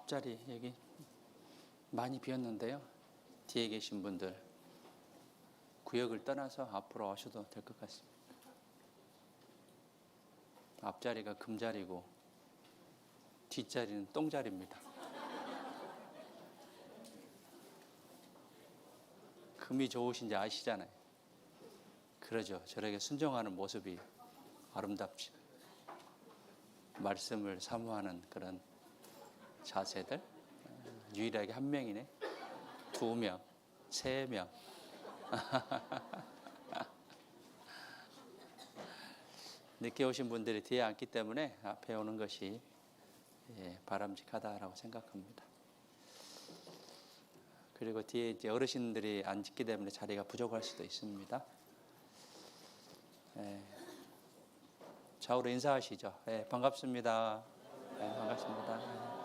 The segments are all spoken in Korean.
앞자리 여기 많이 비었는데요. 뒤에 계신 분들 구역을 떠나서 앞으로 오셔도 될 것 같습니다. 앞자리가 금자리고 뒷자리는 똥자리입니다. 금이 좋으신지 아시잖아요. 그러죠. 저에게 순종하는 모습이 아름답죠. 말씀을 사모하는 그런 자세들. 유일하게 한 명이네. 2명, 3명. 늦게 오신 분들이 뒤에 앉기 때문에 앞에 오는 것이 바람직하다라고 생각합니다. 그리고 뒤에 이제 어르신들이 앉기 때문에 자리가 부족할 수도 있습니다. 좌우로 인사하시죠. 반갑습니다. 반갑습니다.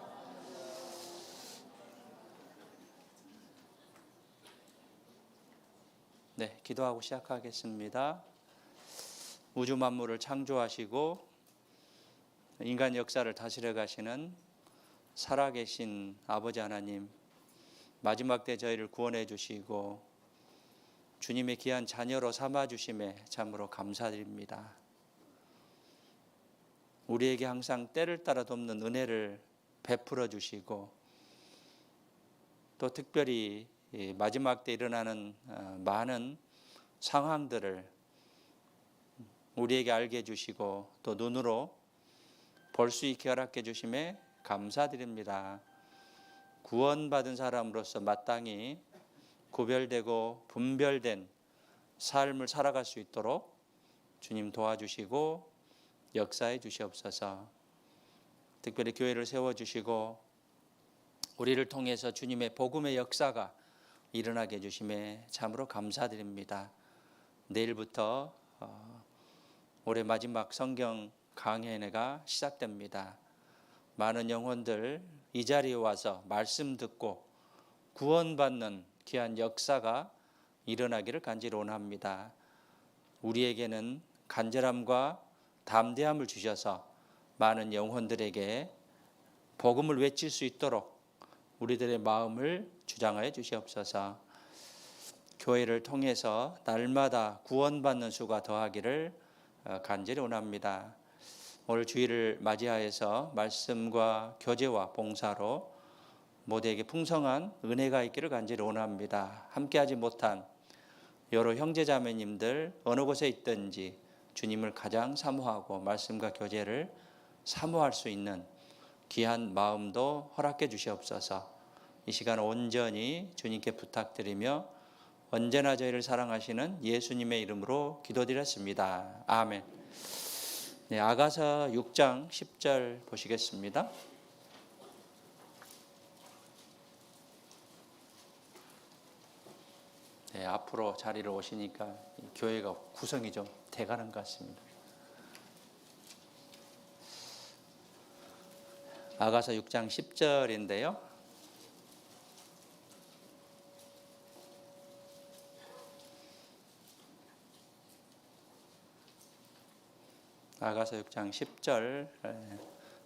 네, 기도하고 시작하겠습니다. 우주 만물을 창조하시고 인간 역사를 다스려 가시는 살아계신 아버지 하나님, 마지막 때 저희를 구원해 주시고 주님의 귀한 자녀로 삼아 주심에 참으로 감사드립니다. 우리에게 항상 때를 따라 돕는 은혜를 베풀어 주시고 또 특별히 마지막 때 일어나는 많은 상황들을 우리에게 알게 해주시고 또 눈으로 볼 수 있게 허락해 주심에 감사드립니다. 구원받은 사람으로서 마땅히 구별되고 분별된 삶을 살아갈 수 있도록 주님 도와주시고 역사해 주시옵소서. 특별히 교회를 세워주시고 우리를 통해서 주님의 복음의 역사가 일어나게 해주심에 참으로 감사드립니다. 내일부터 올해 마지막 성경 강해가 시작됩니다. 많은 영혼들 이 자리에 와서 말씀 듣고 구원받는 귀한 역사가 일어나기를 간절히 원합니다. 우리에게는 간절함과 담대함을 주셔서 많은 영혼들에게 복음을 외칠 수 있도록 우리들의 마음을 주장하여 주시옵소서. 교회를 통해서 날마다 구원받는 수가 더하기를 간절히 원합니다. 오늘 주일을 맞이하여서 말씀과 교제와 봉사로 모두에게 풍성한 은혜가 있기를 간절히 원합니다. 함께하지 못한 여러 형제자매님들 어느 곳에 있든지 주님을 가장 사모하고 말씀과 교제를 사모할 수 있는 귀한 마음도 허락해 주시옵소서. 이 시간 온전히 주님께 부탁드리며 언제나 저희를 사랑하시는 예수님의 이름으로 기도드렸습니다. 아멘. 네, 아가서 6장 10절 보시겠습니다. 네, 앞으로 자리를 오시니까 교회가 구성이 좀 돼가는 것 같습니다. 아가서 6장 10절인데요. 아가서 6장 10절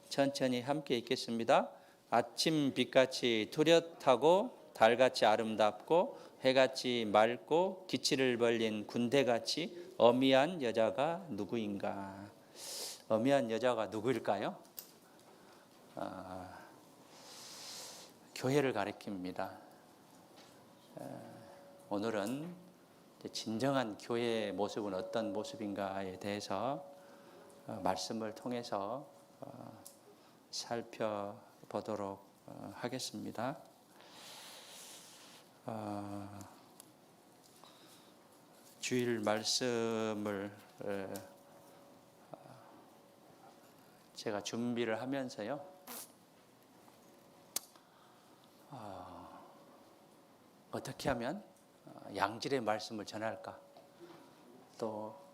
천천히 함께 읽겠습니다. 아침 빛같이 뚜렷하고 달같이 아름답고 해같이 맑고 기치를 벌린 군대같이 어미한 여자가 누구인가? 어미한 여자가 누구일까요? 교회를 가리킵니다. 오늘은 진정한 교회의 모습은 어떤 모습인가에 대해서 말씀을 통해서 살펴보도록 하겠습니다. 주일 말씀을 제가 준비를 하면서요. 어떻게 하면 양질의 말씀을 전할까? 또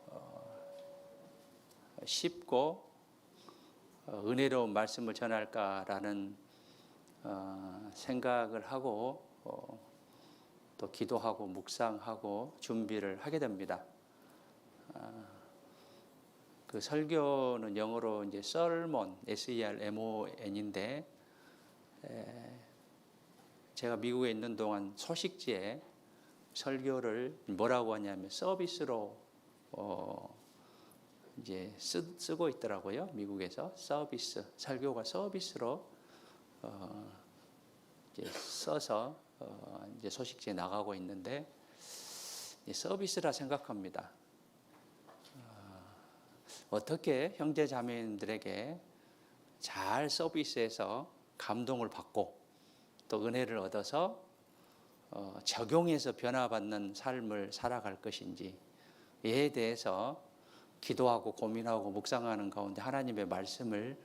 쉽고 은혜로운 말씀을 전할까라는 생각을 하고 또 기도하고 묵상하고 준비를 하게 됩니다. 그 설교는 영어로 이제 sermon, S-E-R-M-O-N인데 제가 미국에 있는 동안 소식지에 설교를 뭐라고 하냐면 서비스로 이제 쓰고 있더라고요. 미국에서 서비스, 설교가 서비스로 이제 써서 이제 소식지에 나가고 있는데 서비스라 생각합니다. 어떻게 형제 자매님들에게 잘 서비스해서 감동을 받고 또 은혜를 얻어서 적용해서 변화받는 삶을 살아갈 것인지 이에 대해서 기도하고 고민하고 묵상하는 가운데 하나님의 말씀을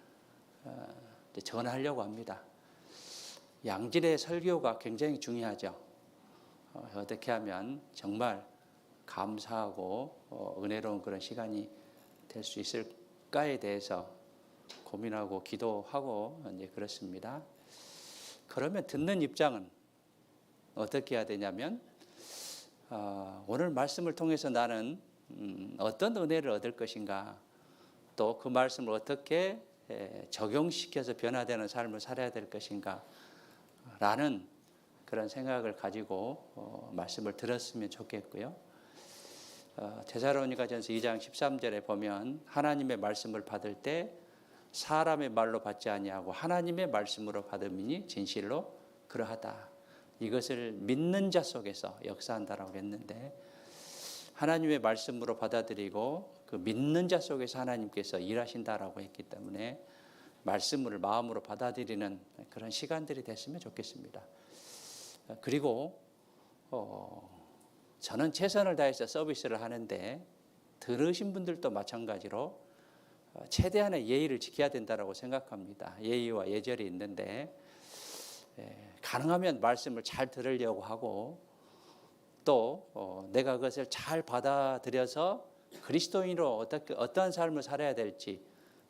전하려고 합니다. 양질의 설교가 굉장히 중요하죠. 어떻게 하면 정말 감사하고 은혜로운 그런 시간이 될 수 있을까에 대해서 고민하고 기도하고 이제 그렇습니다. 그러면 듣는 입장은 어떻게 해야 되냐면 오늘 말씀을 통해서 나는 어떤 은혜를 얻을 것인가, 또 그 말씀을 어떻게 적용시켜서 변화되는 삶을 살아야 될 것인가 라는 그런 생각을 가지고 말씀을 들었으면 좋겠고요. 데살로니가전서 2장 13절에 보면 하나님의 말씀을 받을 때 사람의 말로 받지 아니하고 하나님의 말씀으로 받음이니 진실로 그러하다. 이것을 믿는 자 속에서 역사한다라고 했는데, 하나님의 말씀으로 받아들이고 그 믿는 자 속에서 하나님께서 일하신다라고 했기 때문에 말씀을 마음으로 받아들이는 그런 시간들이 됐으면 좋겠습니다. 그리고 저는 최선을 다해서 서비스를 하는데 들으신 분들도 마찬가지로 최대한의 예의를 지켜야 된다고 생각합니다. 예의와 예절이 있는데 가능하면 말씀을 잘 들으려고 하고 또 내가 그것을 잘 받아들여서 그리스도인으로 어떠한 삶을 살아야 될지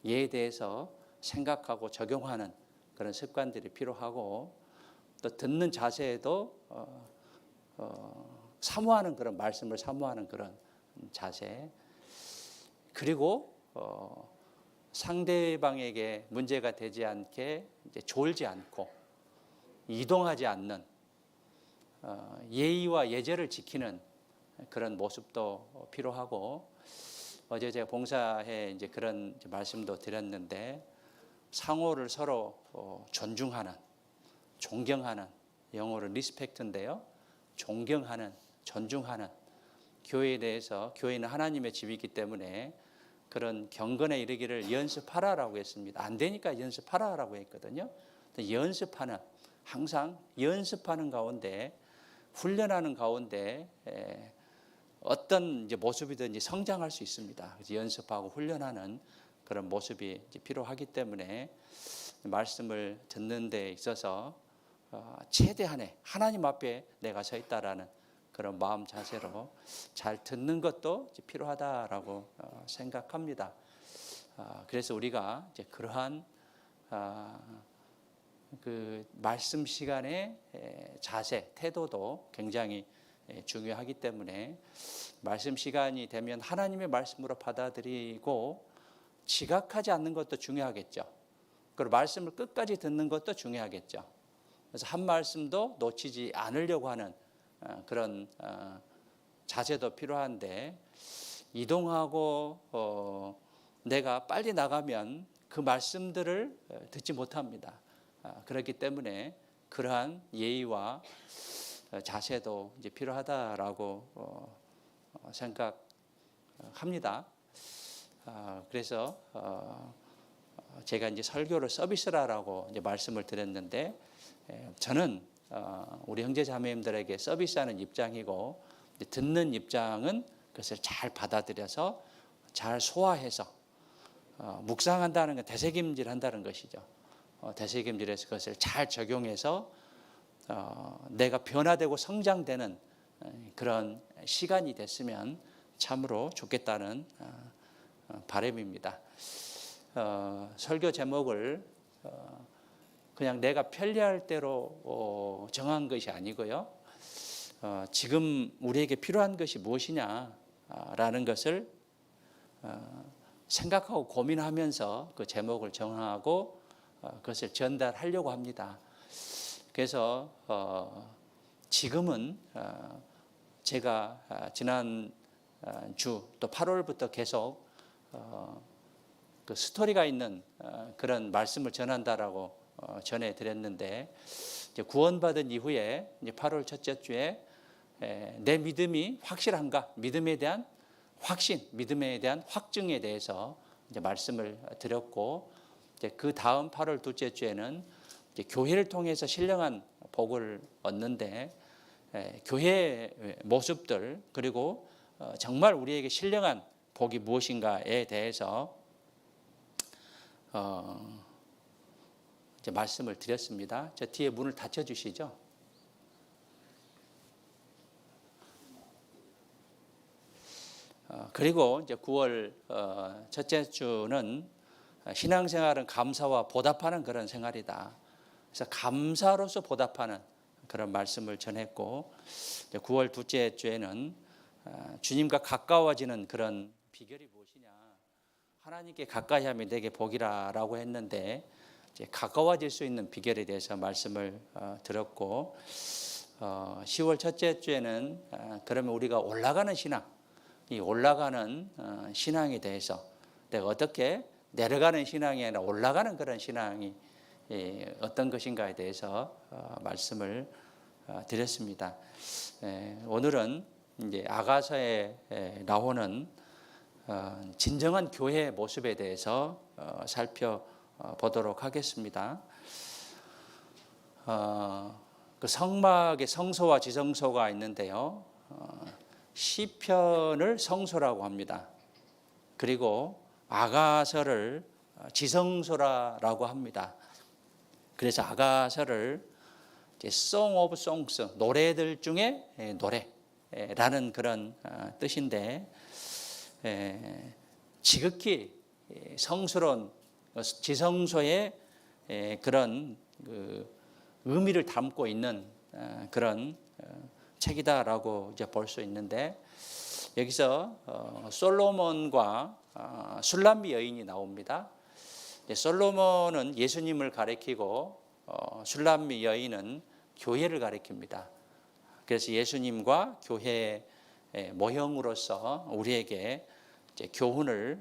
이에 대해서 생각하고 적용하는 그런 습관들이 필요하고, 또 듣는 자세에도 사모하는 그런 말씀을 사모하는 그런 자세, 그리고 상대방에게 문제가 되지 않게 이제 졸지 않고 이동하지 않는 예의와 예절을 지키는 그런 모습도 필요하고, 어제 제가 봉사에 이제 그런 말씀도 드렸는데 상호를 서로 존중하는, 존경하는, 영어로 리스펙트인데요. 존경하는, 존중하는, 교회에 대해서, 교회는 하나님의 집이기 때문에 그런 경건에 이르기를 연습하라라고 했습니다. 안 되니까 연습하라라고 했거든요. 연습하는, 항상 연습하는 가운데, 훈련하는 가운데 어떤 이제 모습이든지 성장할 수 있습니다. 그래서 연습하고 훈련하는 그런 모습이 이제 필요하기 때문에 말씀을 듣는 데 있어서 최대한의 하나님 앞에 내가 서 있다라는 그런 마음 자세로 잘 듣는 것도 이제 필요하다라고 생각합니다. 그래서 우리가 이제 그러한 그 말씀 시간의 자세, 태도도 굉장히 중요하기 때문에 말씀 시간이 되면 하나님의 말씀으로 받아들이고 지각하지 않는 것도 중요하겠죠. 그리고 말씀을 끝까지 듣는 것도 중요하겠죠. 그래서 한 말씀도 놓치지 않으려고 하는 그런 자세도 필요한데, 이동하고 내가 빨리 나가면 그 말씀들을 듣지 못합니다. 그렇기 때문에 그러한 예의와 자세도 이제 필요하다라고 생각합니다. 그래서 제가 이제 설교를 서비스라고 이제 말씀을 드렸는데, 저는 우리 형제 자매님들에게 서비스하는 입장이고, 듣는 입장은 그것을 잘 받아들여서 잘 소화해서 묵상한다는 건 되새김질한다는 것이죠. 되새김질해서 그것을 잘 적용해서 내가 변화되고 성장되는 그런 시간이 됐으면 참으로 좋겠다는 바람입니다. 설교 제목을 그냥 내가 편리할 대로 정한 것이 아니고요. 지금 우리에게 필요한 것이 무엇이냐라는 것을 생각하고 고민하면서 그 제목을 정하고 그것을 전달하려고 합니다. 그래서 지금은 제가 지난 주 또 8월부터 계속 그 스토리가 있는 그런 말씀을 전한다라고 전해드렸는데, 이제 구원받은 이후에 이제 8월 첫째 주에 내 믿음이 확실한가, 믿음에 대한 확신, 믿음에 대한 확증에 대해서 이제 말씀을 드렸고, 이제 그 다음 8월 둘째 주에는 이제 교회를 통해서 신령한 복을 얻는데, 교회의 모습들, 그리고 정말 우리에게 신령한 복이 무엇인가에 대해서 이제 말씀을 드렸습니다. 저 뒤에 문을 닫혀 주시죠. 그리고 이제 9월 첫째 주는 신앙생활은 감사와 보답하는 그런 생활이다. 그래서 감사로서 보답하는 그런 말씀을 전했고, 9월 둘째 주에는 주님과 가까워지는 그런 비결이 무엇이냐, 하나님께 가까이함이 내게 복이라라고 했는데, 이제 가까워질 수 있는 비결에 대해서 말씀을 들었고, 10월 첫째 주에는 그러면 우리가 올라가는 신앙, 이 올라가는 신앙에 대해서 내가 어떻게 내려가는 신앙이 아니라 올라가는 그런 신앙이 어떤 것인가에 대해서 말씀을 드렸습니다. 오늘은 이제 아가서에 나오는 진정한 교회의 모습에 대해서 살펴보도록 하겠습니다. 그 성막에 성소와 지성소가 있는데요. 시편을 성소라고 합니다. 그리고 아가서를 지성소라고 합니다. 그래서 아가서를 Song of Songs, 노래들 중에 노래라는 그런 뜻인데, 지극히 성스러운 지성소의 그런 그 의미를 담고 있는 그런 책이다라고 이제 볼 수 있는데, 여기서 솔로몬과 술람미 여인이 나옵니다. 솔로몬은 예수님을 가리키고 술람미 여인은 교회를 가리킵니다. 그래서 예수님과 교회의 모형으로서 우리에게 이제 교훈을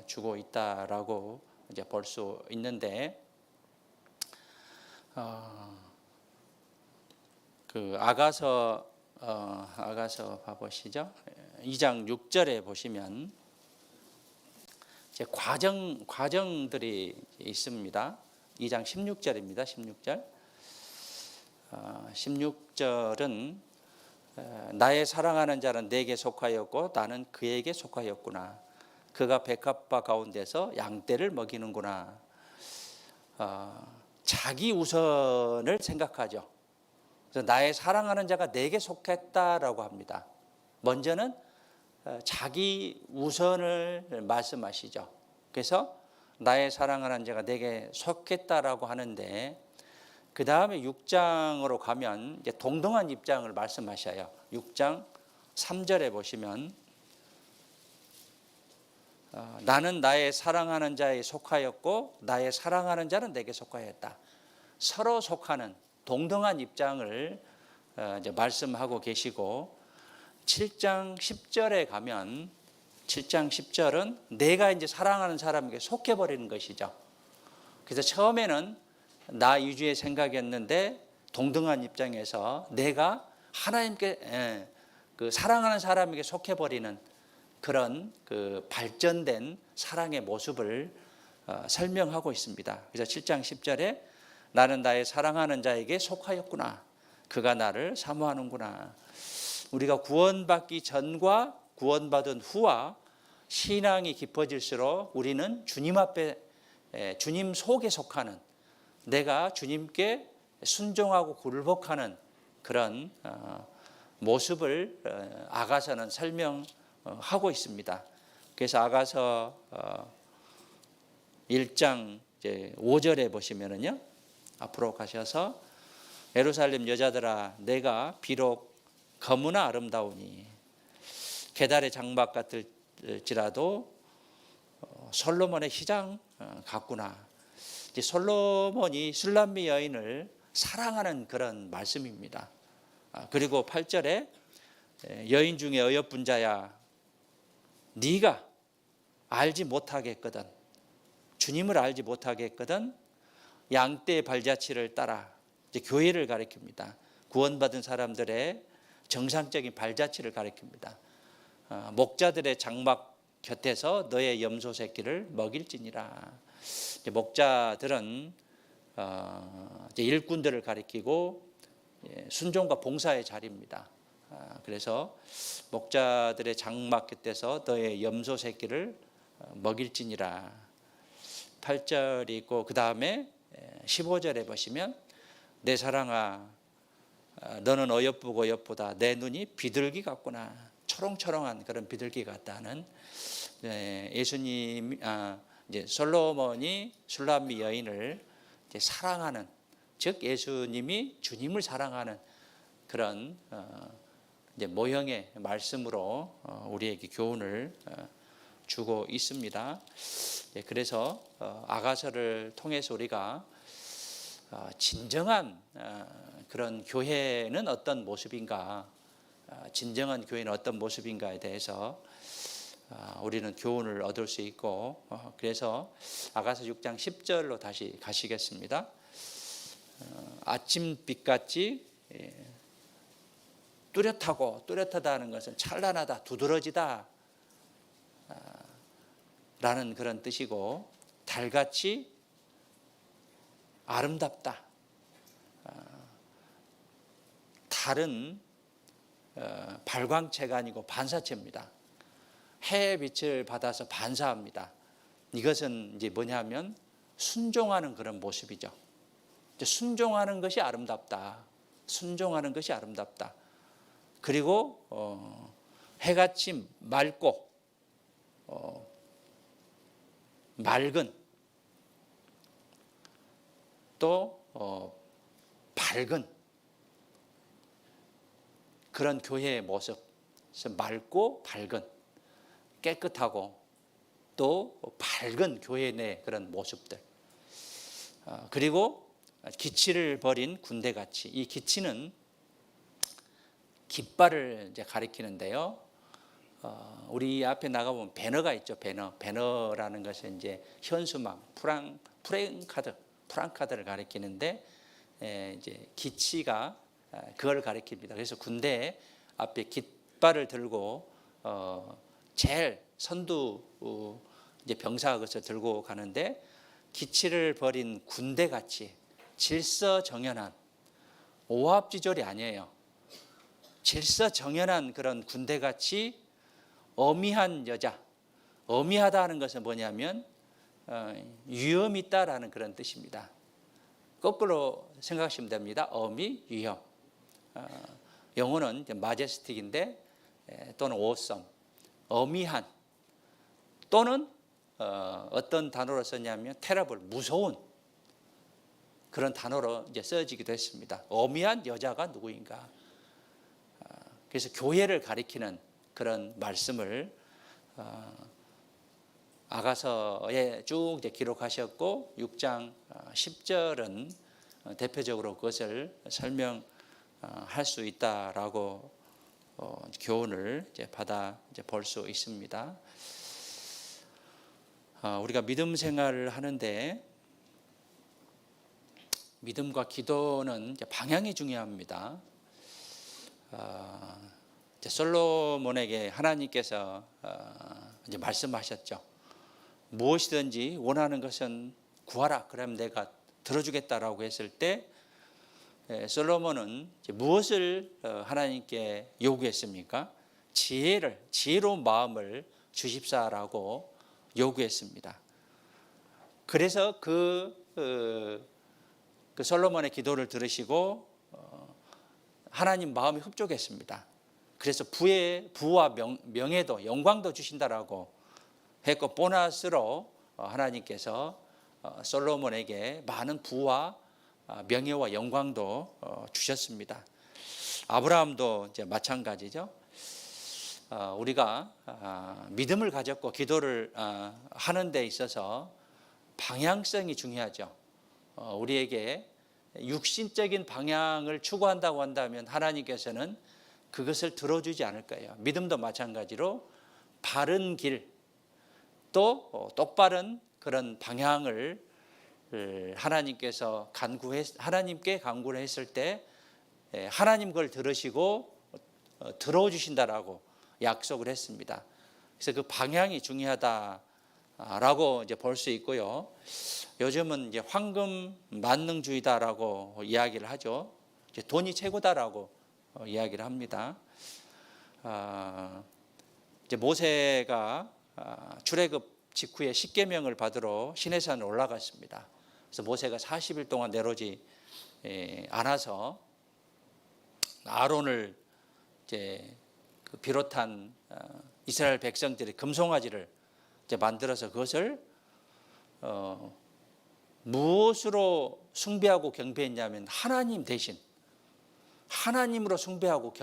주고 있다라고 이제 볼 수 있는데, 그 아가서 봐보시죠. 2장 6절에 보시면 이제 과정들이 있습니다. 2장 16절입니다. 16절. 16절은 나의 사랑하는 자는 내게 속하였고 나는 그에게 속하였구나. 그가 백합화 가운데서 양떼를 먹이는구나. 자기 우선을 생각하죠. 그래서 나의 사랑하는 자가 내게 속했다라고 합니다. 먼저는 자기 우선을 말씀하시죠. 그래서 나의 사랑하는 자가 내게 속했다라고 하는데, 그 다음에 6장으로 가면 이제 동등한 입장을 말씀하셔요. 6장 3절에 보시면 나는 나의 사랑하는 자에 속하였고 나의 사랑하는 자는 내게 속하였다. 서로 속하는 동등한 입장을 이제 말씀하고 계시고, 7장 10절에 가면 7장 10절은 내가 이제 사랑하는 사람에게 속해버리는 것이죠. 그래서 처음에는 나 위주의 생각이었는데 동등한 입장에서 내가 하나님께 그 사랑하는 사람에게 속해버리는 그런 그 발전된 사랑의 모습을 설명하고 있습니다. 그래서 7장 10절에 나는 나의 사랑하는 자에게 속하였구나. 그가 나를 사모하는구나. 우리가 구원받기 전과 구원받은 후와 신앙이 깊어질수록 우리는 주님 앞에, 주님 속에 속하는, 내가 주님께 순종하고 굴복하는 그런 모습을 아가서는 설명하고 있습니다. 그래서 아가서 1장 5절에 보시면은요, 앞으로 가셔서 예루살렘 여자들아 내가 비록 거무나 아름다우니 계달의 장막 같을지라도 솔로몬의 희장 같구나. 이제 솔로몬이 술람미 여인을 사랑하는 그런 말씀입니다. 그리고 8절에 여인 중에 어여쁜 자야 네가 알지 못하겠거든, 주님을 알지 못하겠거든 양떼의 발자취를 따라, 이제 교회를 가리킵니다. 구원받은 사람들의 정상적인 발자취를 가리킵니다. 목자들의 장막 곁에서 너의 염소 새끼를 먹일지니라. 이제 목자들은 이제 일꾼들을 가리키고 순종과 봉사의 자리입니다. 그래서 목자들의 장막 곁에서 너의 염소 새끼를 먹일지니라. 8절이 있고 그 다음에 15절에 보시면 내 사랑아 너는 어여쁘고 어여쁘다, 내 눈이 비둘기 같구나. 초롱초롱한 그런 비둘기 같다는, 예수님 이제 솔로몬이 슐람미 여인을 이제 사랑하는, 즉 예수님이 주님을 사랑하는 그런 이제 모형의 말씀으로 우리에게 교훈을 주고 있습니다. 그래서 아가서를 통해서 우리가 진정한 그런 교회는 어떤 모습인가, 진정한 교회는 어떤 모습인가에 대해서 우리는 교훈을 얻을 수 있고, 그래서 아가서 6장 10절로 다시 가시겠습니다. 아침빛같이 뚜렷하고, 뚜렷하다는 것은 찬란하다, 두드러지다 라는 그런 뜻이고, 달같이 아름답다. 달은 발광체가 아니고 반사체입니다. 해의 빛을 받아서 반사합니다. 이것은 이제 뭐냐면 순종하는 그런 모습이죠. 순종하는 것이 아름답다. 순종하는 것이 아름답다. 그리고 해같이 맑고 맑은, 또 밝은 그런 교회의 모습, 맑고 밝은, 깨끗하고 또 밝은 교회 내 그런 모습들, 그리고 기치를 버린 군대같이, 이 기치는 깃발을 이제 가리키는데요. 우리 앞에 나가보면 배너가 있죠. 배너라는 것은 이제 현수막, 프랑카드를 가리키는데, 이제 기치가 그걸 가리킵니다. 그래서 군대 앞에 깃발을 들고 제일 선두 이제 병사가 그것을 들고 가는데, 기치를 버린 군대같이 질서정연한, 오합지졸이 아니에요. 질서정연한 그런 군대같이 어미한 여자, 어미하다 하는 것은 뭐냐면 위험이 있다라는 그런 뜻입니다. 거꾸로 생각하시면 됩니다. 어미, 위험. 영어는 마제스틱인데 또는 오썸, 어미한, 또는 어떤 단어로 썼냐면 테러블, 무서운 그런 단어로 이제 써지기도 했습니다. 어미한 여자가 누구인가. 그래서 교회를 가리키는 그런 말씀을 아가서에 쭉 이제 기록하셨고, 6장 10절은 대표적으로 그것을 설명할 수 있다라고 교훈을 이제 받아 이제 볼 수 있습니다. 우리가 믿음 생활을 하는데 믿음과 기도는 이제 방향이 중요합니다. 이제 솔로몬에게 하나님께서 이제 말씀하셨죠. 무엇이든지 원하는 것은 구하라. 그러면 내가 들어주겠다라고 했을 때, 솔로몬은 무엇을 하나님께 요구했습니까? 지혜로운 마음을 주십사라고 요구했습니다. 그래서 그 솔로몬의 기도를 들으시고 하나님 마음이 흡족했습니다. 그래서 부와 명예도, 영광도 주신다라고 했고, 보너스로 하나님께서 솔로몬에게 많은 부와 명예와 영광도 주셨습니다. 아브라함도 이제 마찬가지죠. 우리가 믿음을 가졌고 기도를 하는 데 있어서 방향성이 중요하죠. 우리에게 육신적인 방향을 추구한다고 한다면 하나님께서는 그것을 들어주지 않을 거예요. 믿음도 마찬가지로 바른 길, 또 똑바른 그런 방향을 하나님께 간구를 했을 때 하나님 그걸 들으시고 들어주신다라고 약속을 했습니다. 그래서 그 방향이 중요하다라고 이제 볼 수 있고요. 요즘은 이제 황금 만능주의다라고 이야기를 하죠. 이제 돈이 최고다라고 이야기를 합니다. 이제 모세가 출애굽 직후에 십계명을 받으러 시내산에 올라갔습니다. 그래서 모세가 40일 동안 내려오지 않아서 아론을 이제 비롯한 이스라엘 백성들이 금송아지를 이제 만들어서 그것을 무엇으로 숭배하고 경배했냐면 하나님 대신 하나님으로 숭배하고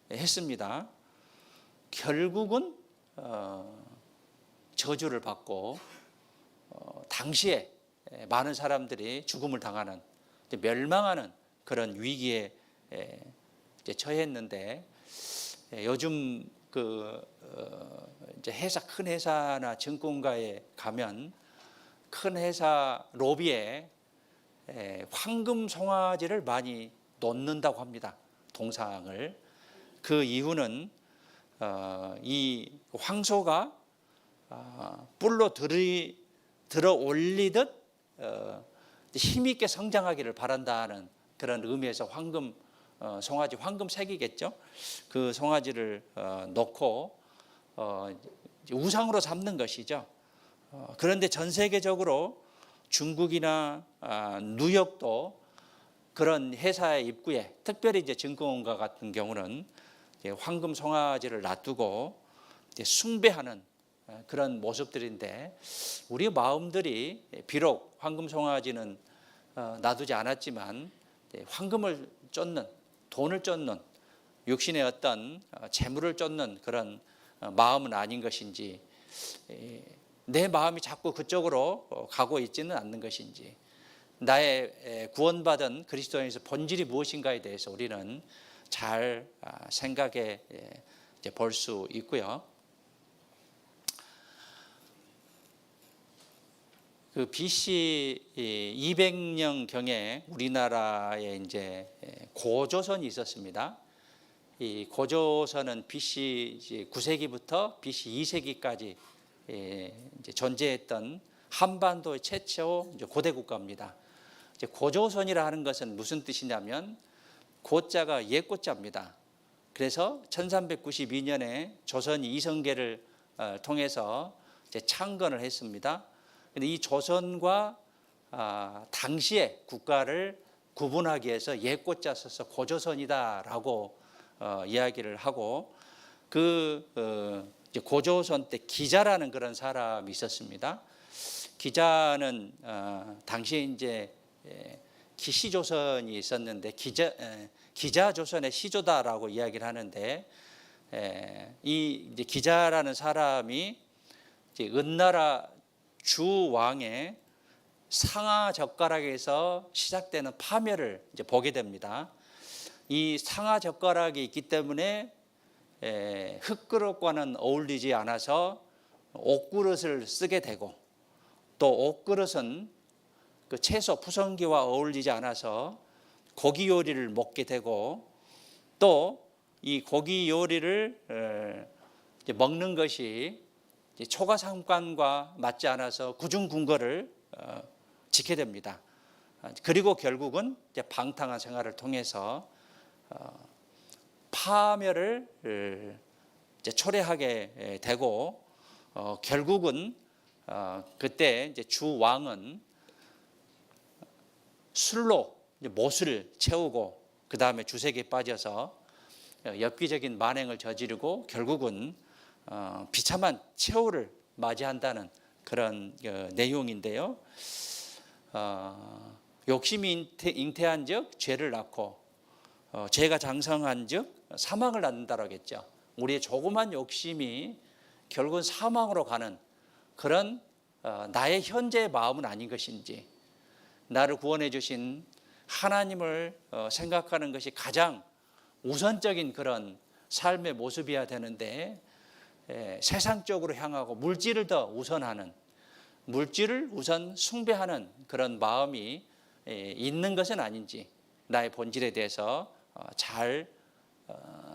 경배했습니다. 결국은 저주를 받고 당시에 많은 사람들이 죽음을 당하는 멸망하는 그런 위기에 처했는데 요즘 이제 큰 회사나 증권가에 가면 큰 회사 로비에 황금 송아지를 많이 놓는다고 합니다. 동상을. 그 이유는 이 황소가 뿔로 들어 올리듯 힘있게 성장하기를 바란다는 그런 의미에서 황금 송아지, 황금색이겠죠. 그 송아지를 놓고 우상으로 삼는 것이죠. 그런데 전 세계적으로 중국이나 뉴욕도 그런 회사의 입구에 특별히 이제 증권가 같은 경우는 황금 송아지를 놔두고 숭배하는 그런 모습들인데 우리 마음들이 비록 황금 송아지는 놔두지 않았지만 황금을 쫓는 돈을 쫓는 육신의 어떤 재물을 쫓는 그런 마음은 아닌 것인지 내 마음이 자꾸 그쪽으로 가고 있지는 않는 것인지 나의 구원받은 그리스도인에서 본질이 무엇인가에 대해서 우리는 잘 생각해 볼 수 있고요. 그 BC 200년경에 우리나라에 이제 고조선이 있었습니다. 이 고조선은 BC 9세기부터 BC 2세기까지 이제 존재했던 한반도의 최초 고대 국가입니다. 이제 고조선이라 하는 것은 무슨 뜻이냐면 고자가 옛고자입니다. 그래서 1392년에 조선이 이성계를 통해서 이제 창건을 했습니다. 근데 이 조선과 당시의 국가를 구분하기 위해서 옛고자 써서 고조선이다라고 이야기를 하고 이제 고조선 때 기자라는 그런 사람이 있었습니다. 기자는 당시에 이제 기시조선이 있었는데 기자조선의 시조다라고 이야기를 하는데 이 이제 기자라는 사람이 이제 은나라 주왕의 상하젓가락에서 시작되는 파멸을 이제 보게 됩니다. 이 상하젓가락이 있기 때문에 흙그릇과는 어울리지 않아서 옥그릇을 쓰게 되고 또 옥그릇은 그 채소 푸성기와 어울리지 않아서 고기 요리를 먹게 되고 또 이 고기 요리를 먹는 것이 초가상관과 맞지 않아서 구중궁궐을 지게 됩니다. 그리고 결국은 이제 방탕한 생활을 통해서 파멸을 이제 초래하게 되고 결국은 그때 이제 주 왕은 술로 못을 채우고 그 다음에 주색에 빠져서 엽기적인 만행을 저지르고 결국은 비참한 최후를 맞이한다는 그런 내용인데요. 욕심이 잉태한즉 죄를 낳고 죄가 장성한즉 사망을 낳는다라고 했죠. 우리의 조그만 욕심이 결국은 사망으로 가는 그런 나의 현재의 마음은 아닌 것인지 나를 구원해 주신 하나님을 생각하는 것이 가장 우선적인 그런 삶의 모습이어야 되는데 세상적으로 향하고 물질을 더 우선하는, 물질을 우선 숭배하는 그런 마음이 있는 것은 아닌지 나의 본질에 대해서 잘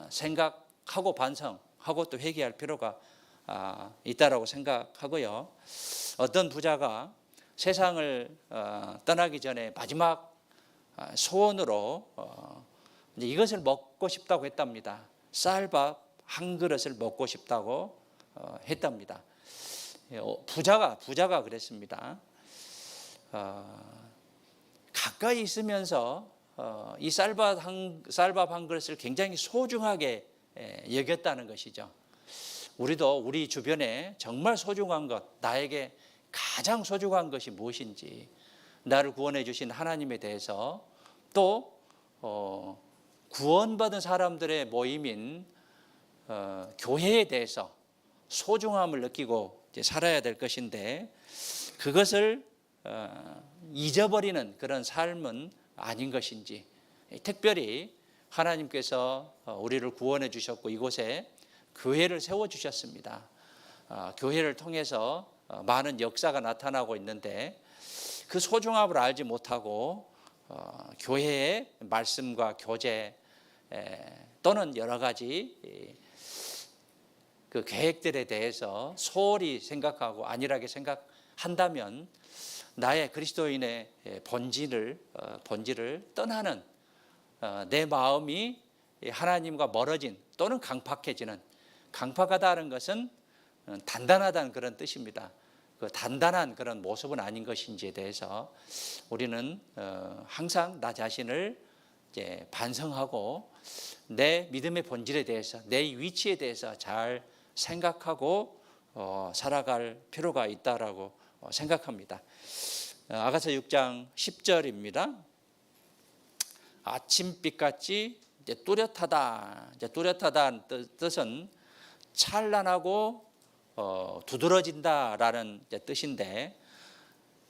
생각하고 반성하고 또 회개할 필요가 있다라고 생각하고요. 어떤 부자가 세상을 떠나기 전에 마지막 소원으로 이것을 먹고 싶다고 했답니다. 쌀밥 한 그릇을 먹고 싶다고 했답니다. 부자가 그랬습니다. 가까이 있으면서 이 쌀밥 한 그릇을 굉장히 소중하게 여겼다는 것이죠. 우리도 우리 주변에 정말 소중한 것, 나에게 가장 소중한 것이 무엇인지, 나를 구원해 주신 하나님에 대해서, 또 구원받은 사람들의 모임인 교회에 대해서 소중함을 느끼고 이제 살아야 될 것인데, 그것을 잊어버리는 그런 삶은 아닌 것인지, 특별히 하나님께서 우리를 구원해 주셨고 이곳에 교회를 세워주셨습니다. 교회를 통해서 많은 역사가 나타나고 있는데 그 소중함을 알지 못하고 교회의 말씀과 교제 또는 여러 가지 그 계획들에 대해서 소홀히 생각하고 안일하게 생각한다면 나의 그리스도인의 본질을 떠나는, 내 마음이 하나님과 멀어진 또는 강팍하다는 것은 단단하다는 그런 뜻입니다. 그 단단한 그런 모습은 아닌 것인지에 대해서 우리는 항상 나 자신을 이제 반성하고 내 믿음의 본질에 대해서, 내 위치에 대해서 잘 생각하고 살아갈 필요가 있다라고 생각합니다. 아가서 6장 10절입니다. 아침빛같이 이제 뚜렷하다. 이제 뚜렷하다는 뜻은 찬란하고 두드러진다라는 뜻인데,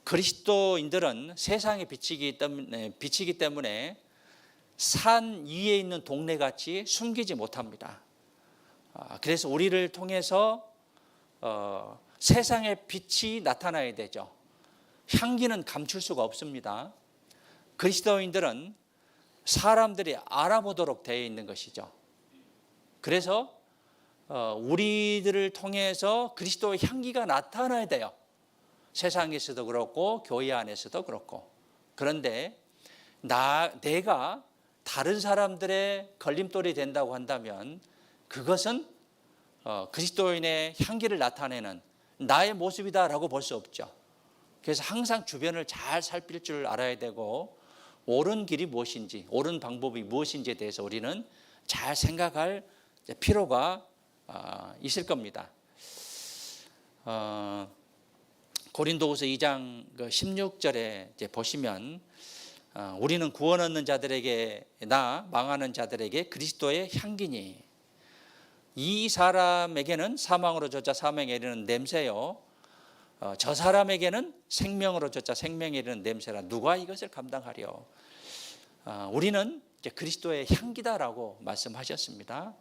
그리스도인들은 세상에 비치기 때문에 산 위에 있는 동네같이 숨기지 못합니다. 그래서 우리를 통해서 세상의 빛이 나타나야 되죠. 향기는 감출 수가 없습니다. 그리스도인들은 사람들이 알아보도록 되어 있는 것이죠. 그래서 우리들을 통해서 그리스도의 향기가 나타나야 돼요. 세상에서도 그렇고 교회 안에서도 그렇고. 그런데 내가 다른 사람들의 걸림돌이 된다고 한다면 그것은 그리스도인의 향기를 나타내는 나의 모습이다라고 볼 수 없죠. 그래서 항상 주변을 잘 살필 줄 알아야 되고, 옳은 길이 무엇인지, 옳은 방법이 무엇인지에 대해서 우리는 잘 생각할 필요가 있을 겁니다. 고린도후서 2장 16절에 보시면 우리는 구원 얻는 자들에게나 망하는 자들에게 그리스도의 향기니, 이 사람에게는 사망으로 쫓아 사망에 이르는 냄새요, 저 사람에게는 생명으로 쫓아 생명에 이르는 냄새라. 누가 이것을 감당하려. 우리는 이제 그리스도의 향기다라고 말씀하셨습니다.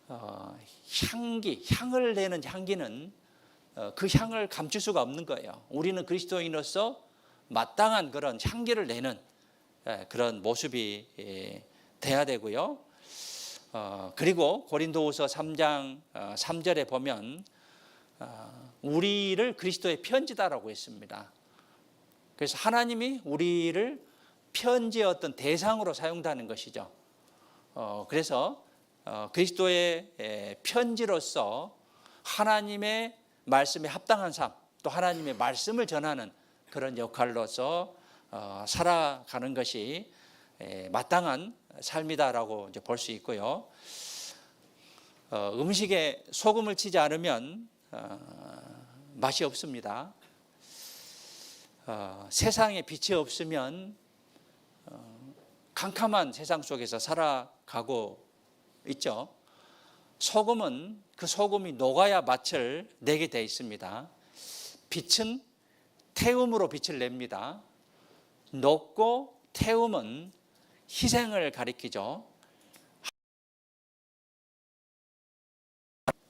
향을 내는 향기는 그 향을 감출 수가 없는 거예요. 우리는 그리스도인으로서 마땅한 그런 향기를 내는 그런 모습이 돼야 되고요. 그리고 고린도후서 3장 3절에 보면 우리를 그리스도의 편지다라고 했습니다. 그래서 하나님이 우리를 편지의 어떤 대상으로 사용하는 것이죠. 그래서 그리스도의 편지로서 하나님의 말씀에 합당한 삶, 또 하나님의 말씀을 전하는 그런 역할로서 살아가는 것이 마땅한 삶이다라고 이제 볼 수 있고요. 음식에 소금을 치지 않으면 맛이 없습니다. 세상에 빛이 없으면 캄캄한 세상 속에서 살아가고 있죠. 소금은 그 소금이 녹아야 맛을 내게 되어 있습니다. 빛은 태움으로 빛을 냅니다. 녹고 태움은 희생을 가리키죠.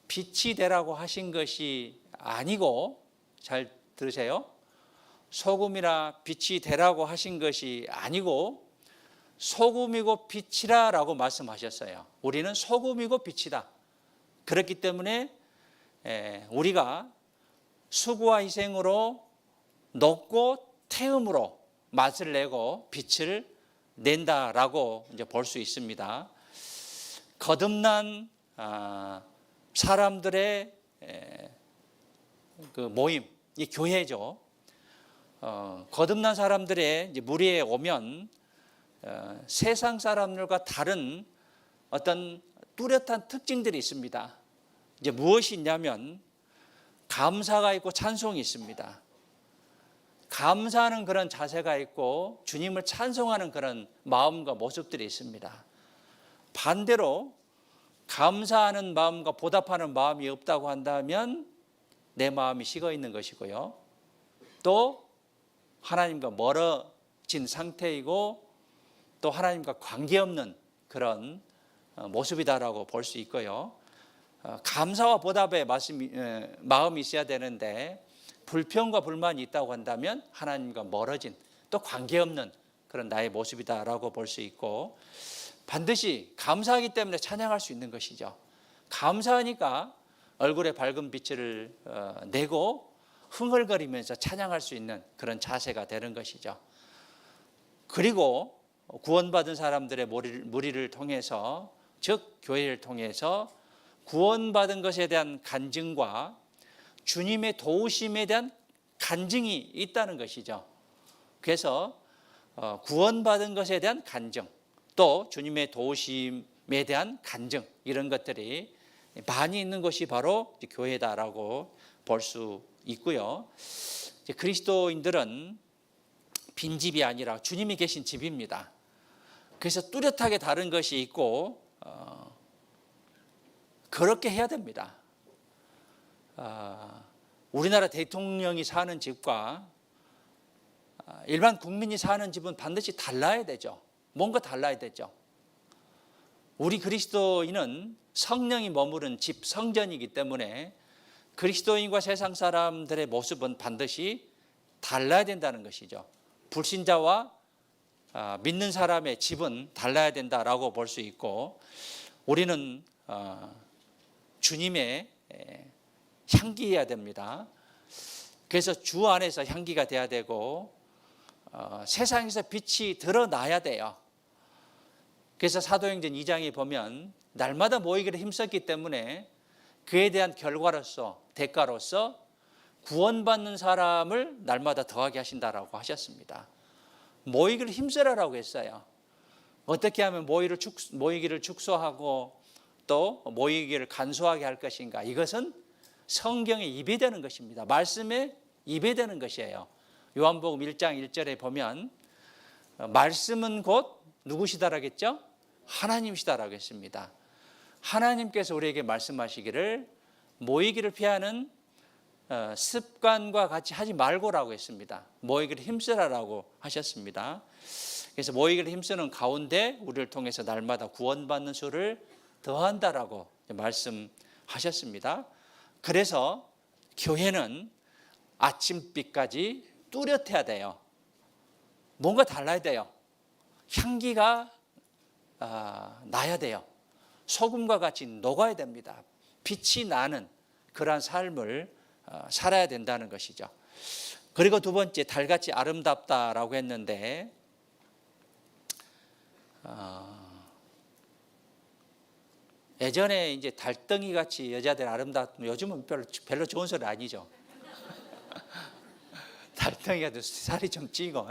빛이 되라고 하신 것이 아니고, 잘 들으세요. 소금이나 빛이 되라고 하신 것이 아니고 소금이고 빛이라라고 말씀하셨어요. 우리는 소금이고 빛이다. 그렇기 때문에 우리가 수고와 희생으로 높고 태음으로 맛을 내고 빛을 낸다라고 이제 볼 수 있습니다. 거듭난 사람들의 그 모임, 이 교회죠. 거듭난 사람들의 이제 무리에 오면 세상 사람들과 다른 어떤 뚜렷한 특징들이 있습니다. 이제 무엇이 있냐면 감사가 있고 찬송이 있습니다. 감사하는 그런 자세가 있고 주님을 찬송하는 그런 마음과 모습들이 있습니다. 반대로 감사하는 마음과 보답하는 마음이 없다고 한다면 내 마음이 식어 있는 것이고요. 또 하나님과 멀어진 상태이고 또 하나님과 관계없는 그런 모습이다라고 볼 수 있고요. 감사와 보답의 마음이 있어야 되는데 불평과 불만이 있다고 한다면 하나님과 멀어진 또 관계없는 그런 나의 모습이다라고 볼 수 있고, 반드시 감사하기 때문에 찬양할 수 있는 것이죠. 감사하니까 얼굴에 밝은 빛을 내고 흥얼거리면서 찬양할 수 있는 그런 자세가 되는 것이죠. 그리고 구원받은 사람들의 무리를 통해서, 즉 교회를 통해서 구원받은 것에 대한 간증과 주님의 도우심에 대한 간증이 있다는 것이죠. 그래서 구원받은 것에 대한 간증, 또 주님의 도우심에 대한 간증, 이런 것들이 많이 있는 것이 바로 교회다라고 볼 수 있고요. 그리스도인들은 빈집이 아니라 주님이 계신 집입니다. 그래서 뚜렷하게 다른 것이 있고 그렇게 해야 됩니다. 우리나라 대통령이 사는 집과 일반 국민이 사는 집은 반드시 달라야 되죠. 뭔가 달라야 되죠. 우리 그리스도인은 성령이 머무른 집, 성전이기 때문에 그리스도인과 세상 사람들의 모습은 반드시 달라야 된다는 것이죠. 불신자와 믿는 사람의 집은 달라야 된다라고 볼 수 있고, 우리는 주님의 향기여야 됩니다. 그래서 주 안에서 향기가 돼야 되고 세상에서 빛이 드러나야 돼요. 그래서 사도행전 2장에 보면 날마다 모이기를 힘썼기 때문에 그에 대한 결과로서, 대가로서 구원받는 사람을 날마다 더하게 하신다라고 하셨습니다. 모이기를 힘쓰라라고 했어요. 어떻게 하면 모이기를 축소하고 또 모이기를 간소하게 할 것인가? 이것은 성경에 입이 되는 것입니다. 말씀에 입이 되는 것이에요. 요한복음 1장 1절에 보면 말씀은 곧 누구시다라고 했죠? 하나님이시다라고 했습니다. 하나님께서 우리에게 말씀하시기를 모이기를 피하는 습관과 같이 하지 말고라고 했습니다. 모이기를 힘쓰라라고 하셨습니다. 그래서 모이기를 힘쓰는 가운데 우리를 통해서 날마다 구원받는 수를 더한다라고 말씀하셨습니다. 그래서 교회는 아침빛까지 뚜렷해야 돼요. 뭔가 달라야 돼요. 향기가 나야 돼요. 소금과 같이 녹아야 됩니다. 빛이 나는 그러한 삶을 살아야 된다는 것이죠. 그리고 두 번째, 달같이 아름답다라고 했는데 예전에 이제 달덩이 같이 여자들 아름답면 요즘은 별로 좋은 소리 아니죠. 달덩이가 살이 좀 찌고,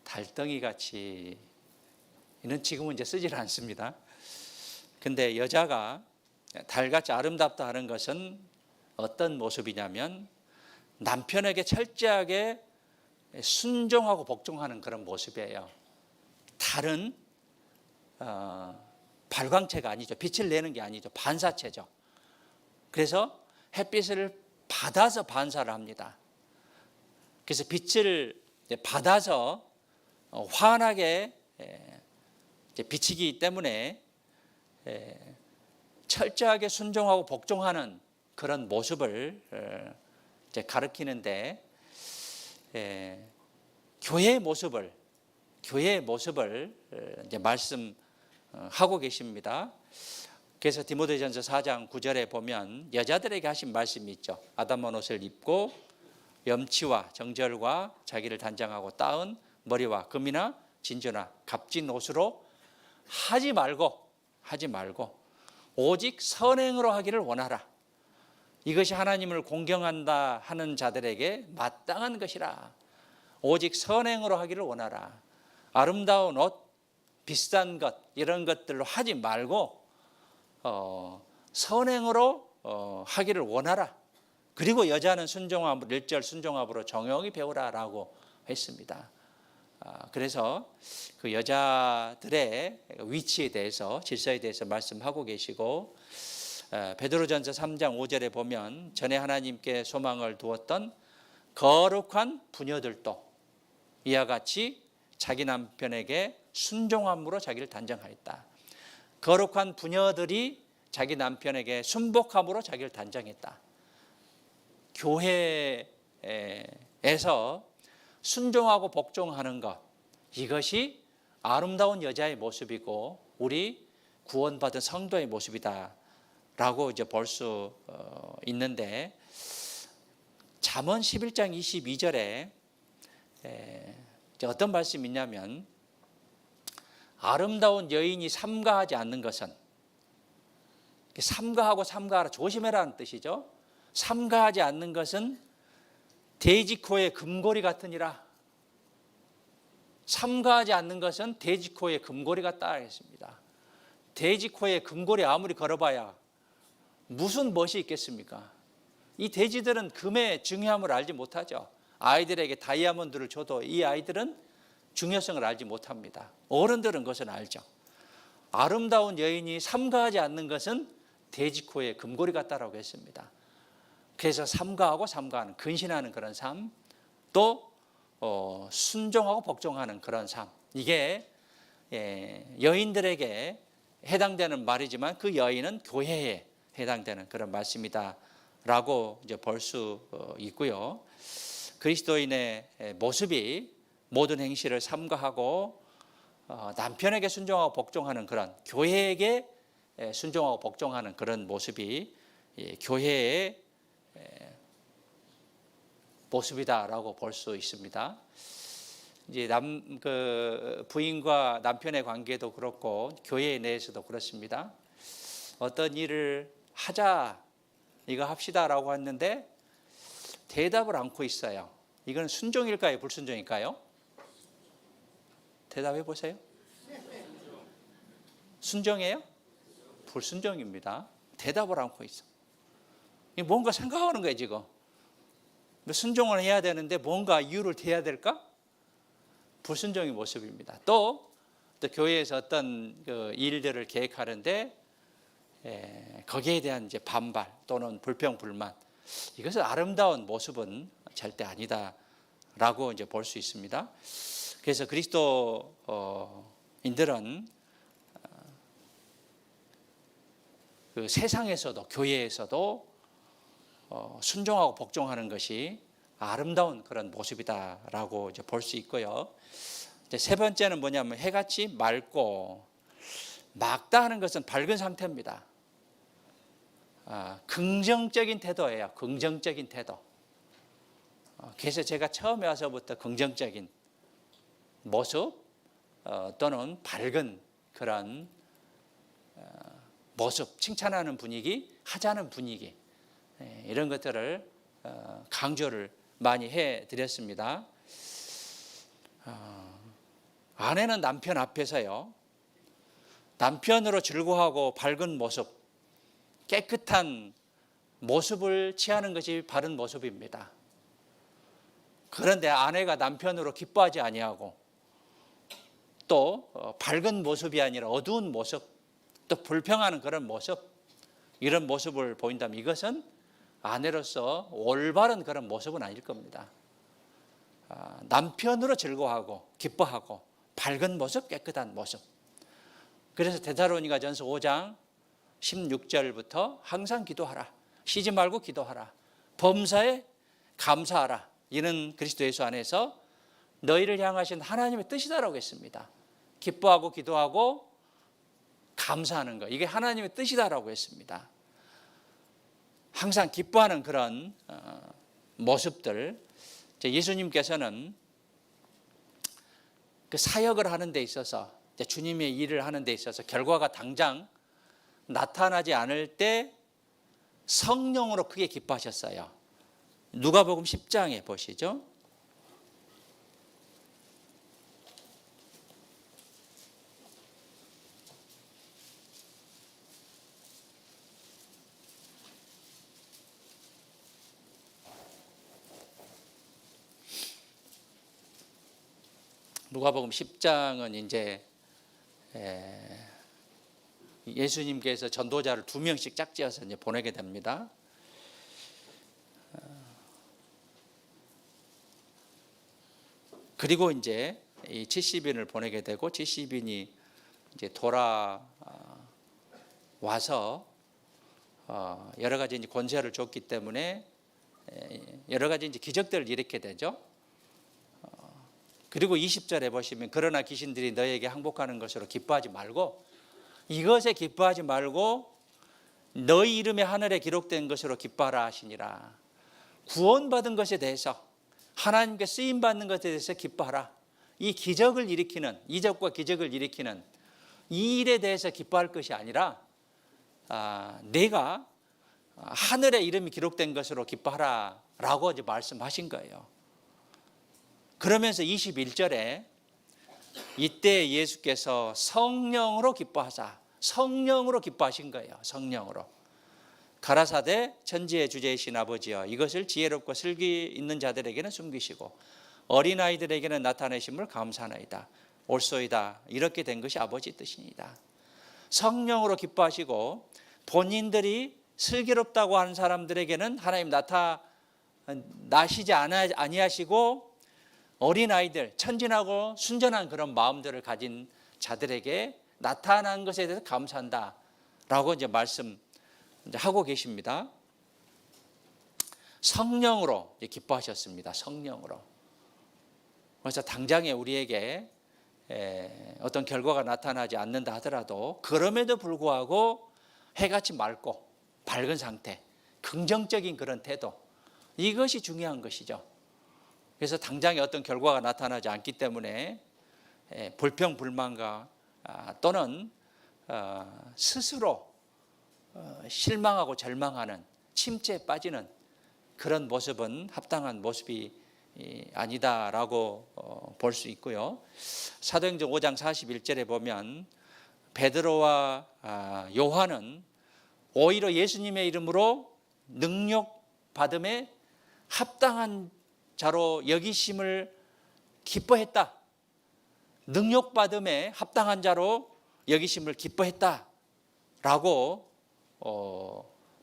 달덩이 같이 이는 지금은 이제 쓰질 않습니다. 근데 여자가 달같이 아름답다 하는 것은 어떤 모습이냐면 남편에게 철저하게 순종하고 복종하는 그런 모습이에요. 달은 발광체가 아니죠. 빛을 내는 게 아니죠. 반사체죠. 그래서 햇빛을 받아서 반사를 합니다. 그래서 빛을 받아서 환하게 비치기 때문에 철저하게 순종하고 복종하는 그런 모습을 가리키는데, 교회의 모습을 이제 말씀하고 계십니다. 그래서 디모데전서 4장 9절에 보면 여자들에게 하신 말씀이 있죠. 아담한 옷을 입고 염치와 정절과 자기를 단장하고 따은 머리와 금이나 진주나 값진 옷으로 하지 말고 오직 선행으로 하기를 원하라. 이것이 하나님을 공경한다 하는 자들에게 마땅한 것이라. 오직 선행으로 하기를 원하라. 아름다운 옷, 비싼 것 이런 것들로 하지 말고 선행으로 하기를 원하라. 그리고 여자는 순종함으로, 1절 순종함으로 정형이 배우라라고 했습니다. 그래서 그 여자들의 위치에 대해서, 질서에 대해서 말씀하고 계시고, 베드로전서 3장 5절에 보면 전에 하나님께 소망을 두었던 거룩한 부녀들도 이와 같이 자기 남편에게 순종함으로 자기를 단정하였다. 거룩한 부녀들이 자기 남편에게 순복함으로 자기를 단정했다. 교회에서 순종하고 복종하는 것, 이것이 아름다운 여자의 모습이고 우리 구원받은 성도의 모습이다라고 이제 볼 수 있는데, 잠언 11장 22절에 어떤 말씀이 있냐면, 아름다운 여인이 삼가하지 않는 것은, 삼가하고 삼가하라, 조심해라는 뜻이죠. 삼가하지 않는 것은 돼지코의 금고리 같으니라. 삼가하지 않는 것은 돼지코의 금고리 같다 하겠습니다. 돼지코의 금고리 아무리 걸어봐야 무슨 멋이 있겠습니까? 이 돼지들은 금의 중요함을 알지 못하죠. 아이들에게 다이아몬드를 줘도 이 아이들은 중요성을 알지 못합니다. 어른들은 그것을 알죠. 아름다운 여인이 삼가하지 않는 것은 돼지코의 금고리 같다라고 했습니다. 그래서 삼가하고 삼가하는, 근신하는 그런 삶, 또 순종하고 복종하는 그런 삶, 이게 여인들에게 해당되는 말이지만 그 여인은 교회에 해당되는 그런 말씀이다라고 이제 볼 수 있고요. 그리스도인의 모습이 모든 행실을 삼가하고 남편에게 순종하고 복종하는 그런, 교회에게 순종하고 복종하는 그런 모습이 교회의 모습이다라고 볼 수 있습니다. 이제 부인과 남편의 관계도 그렇고 교회 내에서도 그렇습니다. 어떤 일을 하자, 이거 합시다라고 했는데 대답을 않고 있어요. 이건 순종일까요, 불순종일까요? 대답해 보세요. 순종이에요? 불순종입니다. 대답을 않고 있어. 뭔가 생각하는 거예요, 지금. 순종을 해야 되는데 뭔가 이유를 대야 될까? 불순종의 모습입니다. 또 교회에서 어떤 그 일들을 계획하는데 거기에 대한 이제 반발 또는 불평, 불만, 이것은 아름다운 모습은 절대 아니다라고 이제 볼 수 있습니다. 그래서 그리스도인들은 그 세상에서도 교회에서도 순종하고 복종하는 것이 아름다운 그런 모습이다라고 이제 볼 수 있고요. 이제 세 번째는 뭐냐면, 해같이 맑고, 맑다 하는 것은 밝은 상태입니다. 긍정적인 태도예요. 긍정적인 태도. 그래서 제가 처음에 와서부터 긍정적인 모습 또는 밝은 그런 모습, 칭찬하는 분위기, 하자는 분위기, 이런 것들을 강조를 많이 해드렸습니다. 아내는 남편 앞에서요, 남편으로 즐거워하고 밝은 모습, 깨끗한 모습을 취하는 것이 바른 모습입니다. 그런데 아내가 남편으로 기뻐하지 아니하고 또 밝은 모습이 아니라 어두운 모습, 또 불평하는 그런 모습, 이런 모습을 보인다면 이것은 아내로서 올바른 그런 모습은 아닐 겁니다. 남편으로 즐거워하고 기뻐하고 밝은 모습, 깨끗한 모습. 그래서 데살로니가전서 5장 16절부터 항상 기도하라. 쉬지 말고 기도하라. 범사에 감사하라. 이는 그리스도 예수 안에서 너희를 향하신 하나님의 뜻이다라고 했습니다. 기뻐하고 기도하고 감사하는 것, 이게 하나님의 뜻이다라고 했습니다. 항상 기뻐하는 그런 모습들, 예수님께서는 그 사역을 하는 데 있어서, 주님의 일을 하는 데 있어서 결과가 당장 나타나지 않을 때 성령으로 크게 기뻐하셨어요. 누가복음 10장에 보시죠. 누가복음 10장은 이제 예수님께서 전도자를 2명씩 짝지어서 이제 보내게 됩니다. 그리고 이제 이 70인을 보내게 되고 70인이 이제 돌아와서 여러 가지 이제 권세를 줬기 때문에 여러 가지 이제 기적들을 일으키게 되죠. 그리고 20절에 보시면 그러나 귀신들이 너에게 항복하는 것으로 기뻐하지 말고 이것에 기뻐하지 말고 너희 이름이 하늘에 기록된 것으로 기뻐하라 하시니라. 구원받은 것에 대해서 하나님께 쓰임받는 것에 대해서 기뻐하라. 이 기적을 일으키는, 이적과 기적을 일으키는 이 일에 대해서 기뻐할 것이 아니라 내가 하늘에 이름이 기록된 것으로 기뻐하라 라고 이제 말씀하신 거예요. 그러면서 21절에 이때 예수께서 성령으로 기뻐하사, 성령으로 기뻐하신 거예요. 성령으로. 가라사대 천지의 주제이신 아버지여 이것을 지혜롭고 슬기 있는 자들에게는 숨기시고 어린아이들에게는 나타내심을 감사하나이다. 옳소이다. 이렇게 된 것이 아버지 뜻이니다. 성령으로 기뻐하시고 본인들이 슬기롭다고 하는 사람들에게는 하나님 나시지 아니하시고 어린아이들, 천진하고 순전한 그런 마음들을 가진 자들에게 나타난 것에 대해서 감사한다 라고 이제 말씀하고 계십니다. 성령으로 기뻐하셨습니다. 성령으로. 그래서 당장에 우리에게 어떤 결과가 나타나지 않는다 하더라도 그럼에도 불구하고 해같이 맑고 밝은 상태, 긍정적인 그런 태도, 이것이 중요한 것이죠. 그래서 당장에 어떤 결과가 나타나지 않기 때문에 불평불만과 또는 스스로 실망하고 절망하는 침체에 빠지는 그런 모습은 합당한 모습이 아니다라고 볼 수 있고요. 사도행전 5장 41절에 보면 베드로와 요한은 오히려 예수님의 이름으로 능력 받음에 합당한 자로 여기심을 기뻐했다. 능력 받음에 합당한 자로 여기심을 기뻐했다라고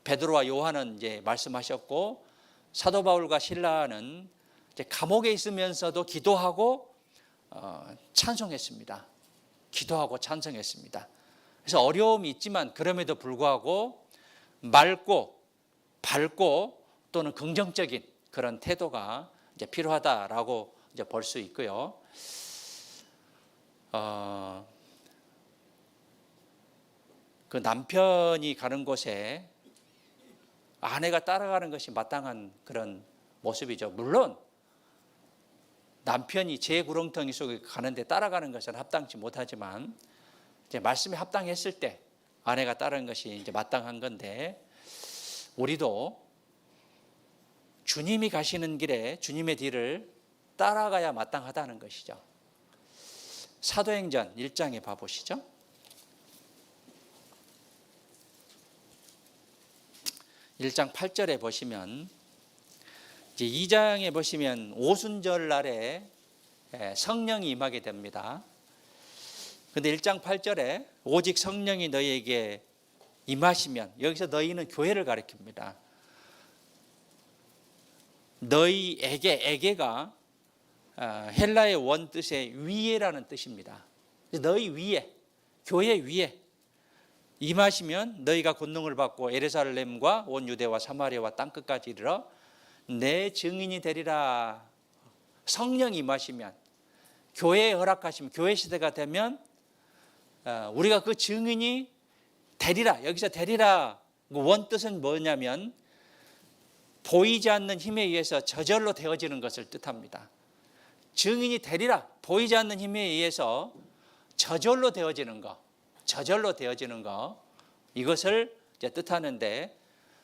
베드로와 요한은 이제 말씀하셨고, 사도 바울과 실라는 이제 감옥에 있으면서도 기도하고 찬송했습니다. 기도하고 찬송했습니다. 그래서 어려움이 있지만 그럼에도 불구하고 맑고 밝고 또는 긍정적인 그런 태도가 이제 필요하다라고 이제 볼 수 있고요. 그 남편이 가는 곳에 아내가 따라가는 것이 마땅한 그런 모습이죠. 물론 남편이 제 구렁텅이 속에 가는데 따라가는 것은 합당치 못하지만 이제 말씀에 합당했을 때 아내가 따르는 것이 이제 마땅한 건데, 우리도 주님이 가시는 길에 주님의 뒤를 따라가야 마땅하다는 것이죠. 사도행전 1장에 봐보시죠. 1장 8절에 보시면, 이제 2장에 보시면 오순절 날에 성령이 임하게 됩니다. 그런데 1장 8절에 오직 성령이 너희에게 임하시면, 여기서 너희는 교회를 가리킵니다. 너희에게가 헬라의 원 뜻의 위에라는 뜻입니다. 너희 위에, 교회 위에 임하시면 너희가 권능을 받고 예루살렘과 온 유대와 사마리아와 땅끝까지 이르러 내 증인이 되리라. 성령이 임하시면, 교회에 허락하시면, 교회 시대가 되면 우리가 그 증인이 되리라. 여기서 되리라 원 뜻은 뭐냐면 보이지 않는 힘에 의해서 저절로 되어지는 것을 뜻합니다. 증인이 되리라. 보이지 않는 힘에 의해서 저절로 되어지는 것, 이것을 이제 뜻하는데,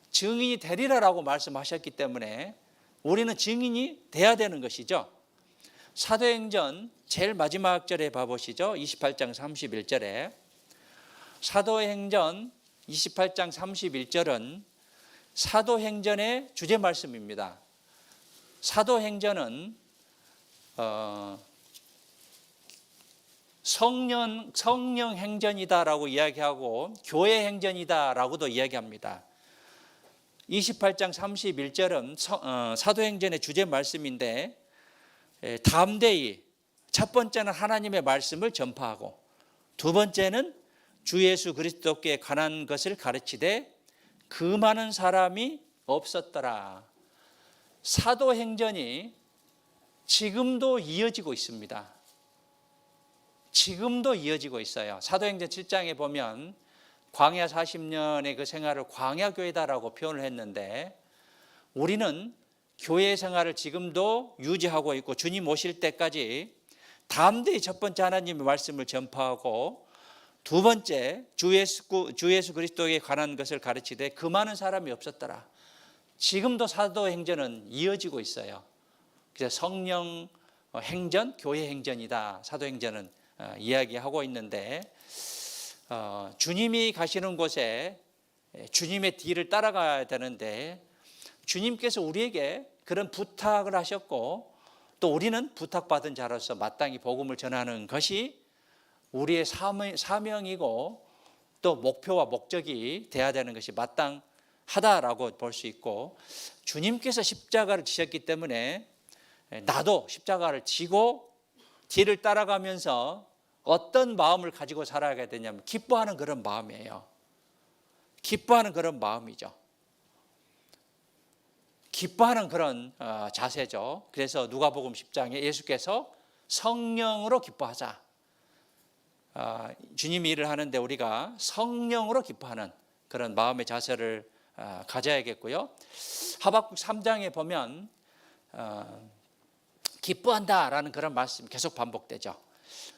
증인이 되리라라고 말씀하셨기 때문에 우리는 증인이 돼야 되는 것이죠. 사도행전 제일 마지막 절에 봐보시죠. 28장 31절에. 사도행전 28장 31절은 사도행전의 주제 말씀입니다. 사도행전은 성령 행전이다라고 이야기하고 교회 행전이다라고도 이야기합니다. 28장 31절은 사도행전의 주제 말씀인데, 담대히 첫 번째는 하나님의 말씀을 전파하고, 두 번째는 주 예수 그리스도께 관한 것을 가르치되 그 많은 사람이 없었더라. 사도행전이 지금도 이어지고 있습니다. 지금도 이어지고 있어요. 사도행전 7장에 보면 광야 40년의 그 생활을 광야교회다라고 표현을 했는데, 우리는 교회 생활을 지금도 유지하고 있고 주님 오실 때까지 담대히 첫 번째 하나님의 말씀을 전파하고, 두 번째 주 예수 그리스도에 관한 것을 가르치되 그 많은 사람이 없었더라. 지금도 사도행전은 이어지고 있어요. 그래서 성령 행전, 교회 행전이다. 사도행전은 이야기하고 있는데, 주님이 가시는 곳에 주님의 뒤를 따라가야 되는데, 주님께서 우리에게 그런 부탁을 하셨고, 또 우리는 부탁받은 자로서 마땅히 복음을 전하는 것이 우리의 사명이고 또 목표와 목적이 돼야 되는 것이 마땅하다라고 볼 수 있고, 주님께서 십자가를 지셨기 때문에 나도 십자가를 지고 뒤를 따라가면서 어떤 마음을 가지고 살아가야 되냐면 기뻐하는 그런 마음이에요. 기뻐하는 그런 마음이죠. 기뻐하는 그런 자세죠. 그래서 누가복음 10장에 예수께서 성령으로 기뻐하자. 주님이 일을 하는데 우리가 성령으로 기뻐하는 그런 마음의 자세를 가져야겠고요. 하박국 3장에 보면 기뻐한다라는 그런 말씀이 계속 반복되죠.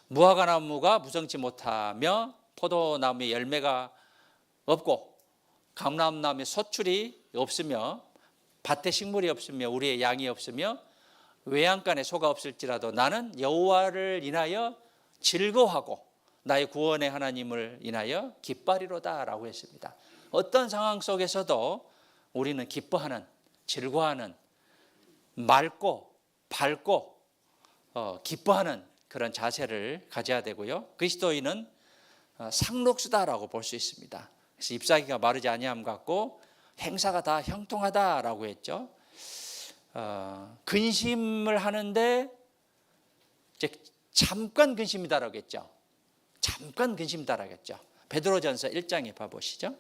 무화과 나무가 무성치 못하며 포도나무에 열매가 없고 감람나무에 소출이 없으며 밭에 식물이 없으며 우리의 양이 없으며 외양간에 소가 없을지라도 나는 여호와를 인하여 즐거워하고 나의 구원의 하나님을 인하여 기뻐하리로다라고 했습니다. 어떤 상황 속에서도 우리는 기뻐하는, 즐거워하는, 맑고 밝고 기뻐하는 그런 자세를 가져야 되고요. 그리스도인은 상록수다라고 볼 수 있습니다. 그래서 잎사귀가 마르지 아니함 같고 행사가 다 형통하다라고 했죠. 근심을 하는데 이제 잠깐 근심이다라고 했죠. 잠깐 근심이다라고 했죠. 베드로전서 1장에 봐보시죠.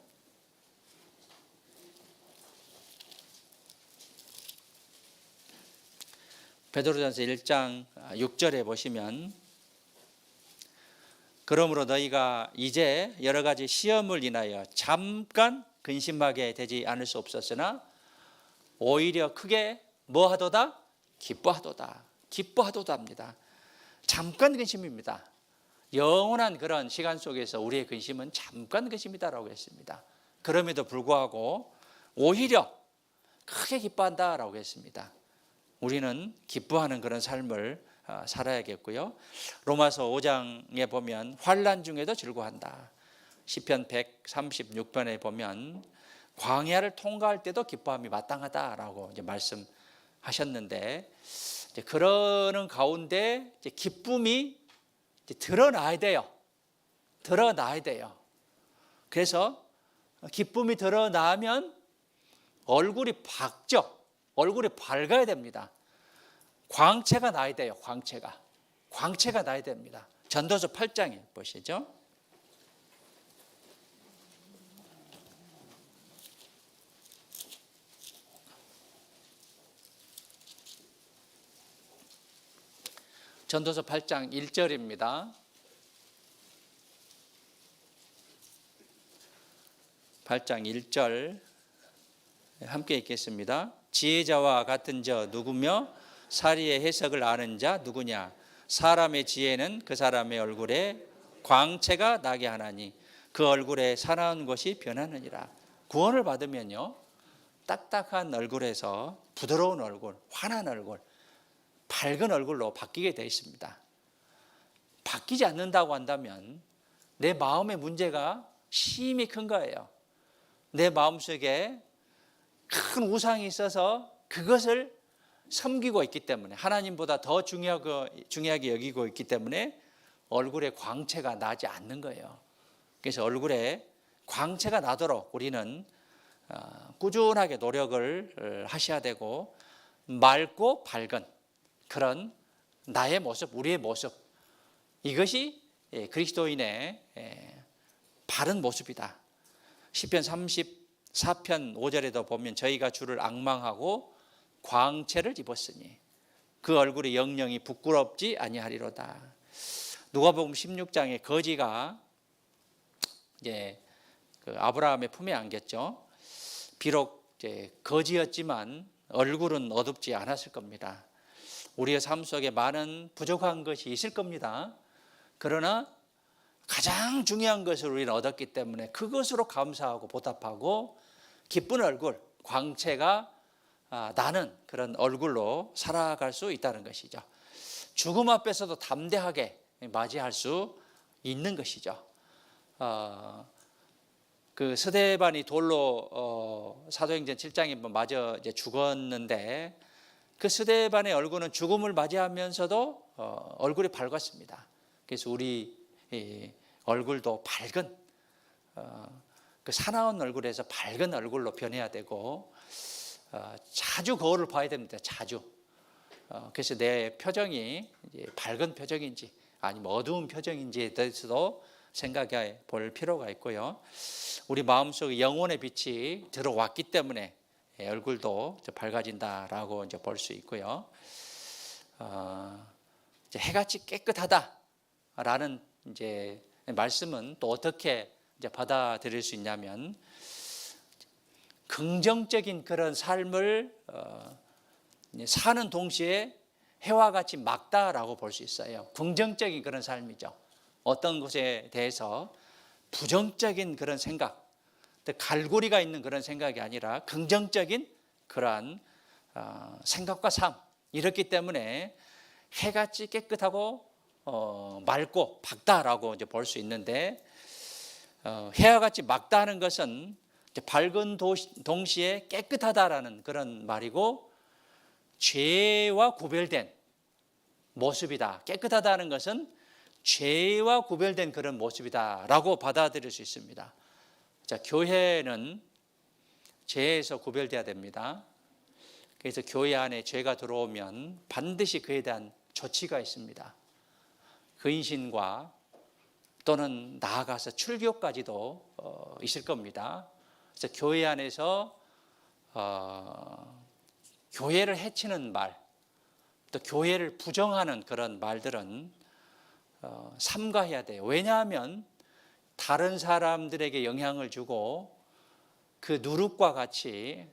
베드로전서 1장 6절에 보시면, 그러므로 너희가 이제 여러 가지 시험을 인하여 잠깐 근심하게 되지 않을 수 없었으나 오히려 크게 뭐하도다? 기뻐하도다. 기뻐하도다입니다. 잠깐 근심입니다. 영원한 그런 시간 속에서 우리의 근심은 잠깐 근심이다라고 했습니다. 그럼에도 불구하고 오히려 크게 기뻐한다라고 했습니다. 우리는 기뻐하는 그런 삶을 살아야겠고요. 로마서 5장에 보면 환난 중에도 즐거워한다. 시편 136편에 보면 광야를 통과할 때도 기뻐함이 마땅하다라고 이제 말씀하셨는데, 이제 그러는 가운데 이제 기쁨이 이제 드러나야 돼요. 드러나야 돼요. 그래서 기쁨이 드러나면 얼굴이 밝죠. 얼굴이 밝아야 됩니다. 광채가 나야 돼요. 광채가 나야 됩니다. 전도서 8장에 보시죠. 전도서 8장 1절입니다. 8장 1절 함께 읽겠습니다. 지혜자와 같은 자 누구며 사리의 해석을 아는 자 누구냐? 사람의 지혜는 그 사람의 얼굴에 광채가 나게 하나니 그 얼굴에 사나운 것이 변하느니라. 구원을 받으면요, 딱딱한 얼굴에서 부드러운 얼굴, 환한 얼굴, 밝은 얼굴로 바뀌게 되어 있습니다. 바뀌지 않는다고 한다면 내 마음의 문제가 심히 큰 거예요. 내 마음속에 큰 우상이 있어서 그것을 섬기고 있기 때문에, 하나님보다 더 중요하게 여기고 있기 때문에 얼굴에 광채가 나지 않는 거예요. 그래서 얼굴에 광채가 나도록 우리는 꾸준하게 노력을 하셔야 되고, 맑고 밝은 그런 나의 모습, 우리의 모습, 이것이 그리스도인의 바른 모습이다. 시편 34편 5절에도 보면 저희가 주를 앙망하고 광채를 입었으니 그 얼굴이 영영이 부끄럽지 아니하리로다. 누가복음 16장에 거지가 이제 그 아브라함의 품에 안겼죠. 비록 이제 거지였지만 얼굴은 어둡지 않았을 겁니다. 우리의 삶 속에 많은 부족한 것이 있을 겁니다. 그러나 가장 중요한 것을 우리는 얻었기 때문에 그것으로 감사하고 보답하고 기쁜 얼굴, 광채가 나는 그런 얼굴로 살아갈 수 있다는 것이죠. 죽음 앞에서도 담대하게 맞이할 수 있는 것이죠. 그 스데반이 돌로 사도행전 7장에 맞아 이제 죽었는데, 그 스데반의 얼굴은 죽음을 맞이하면서도 얼굴이 밝았습니다. 그래서 우리 얼굴도 밝은 그 사나운 얼굴에서 밝은 얼굴로 변해야 되고, 자주 거울을 봐야 됩니다. 자주. 그래서 내 표정이 밝은 표정인지 아니면 어두운 표정인지에 대해서도 생각해 볼 필요가 있고요. 우리 마음속에 영혼의 빛이 들어왔기 때문에 얼굴도 밝아진다라고 이제 볼 수 있고요. 이제 해같이 깨끗하다라는 이제 말씀은 또 어떻게 이제 받아들일 수 있냐면, 긍정적인 그런 삶을 사는 동시에 해와 같이 막다라고 볼 수 있어요. 긍정적인 그런 삶이죠. 어떤 것에 대해서 부정적인 그런 생각, 갈고리가 있는 그런 생각이 아니라 긍정적인 그러한 생각과 삶, 이렇기 때문에 해같이 깨끗하고 맑고 밝다라고 이제 볼 수 있는데, 해와 같이 막다는 것은 밝은 동시에 깨끗하다라는 그런 말이고, 죄와 구별된 모습이다. 깨끗하다는 것은 죄와 구별된 그런 모습이다라고 받아들일 수 있습니다. 자, 교회는 죄에서 구별돼야 됩니다. 그래서 교회 안에 죄가 들어오면 반드시 그에 대한 조치가 있습니다. 근신과 또는 나아가서 출교까지도 있을 겁니다. 그래서 교회 안에서 교회를 해치는 말, 또 교회를 부정하는 그런 말들은 삼가해야 돼요. 왜냐하면 다른 사람들에게 영향을 주고 그 누룩과 같이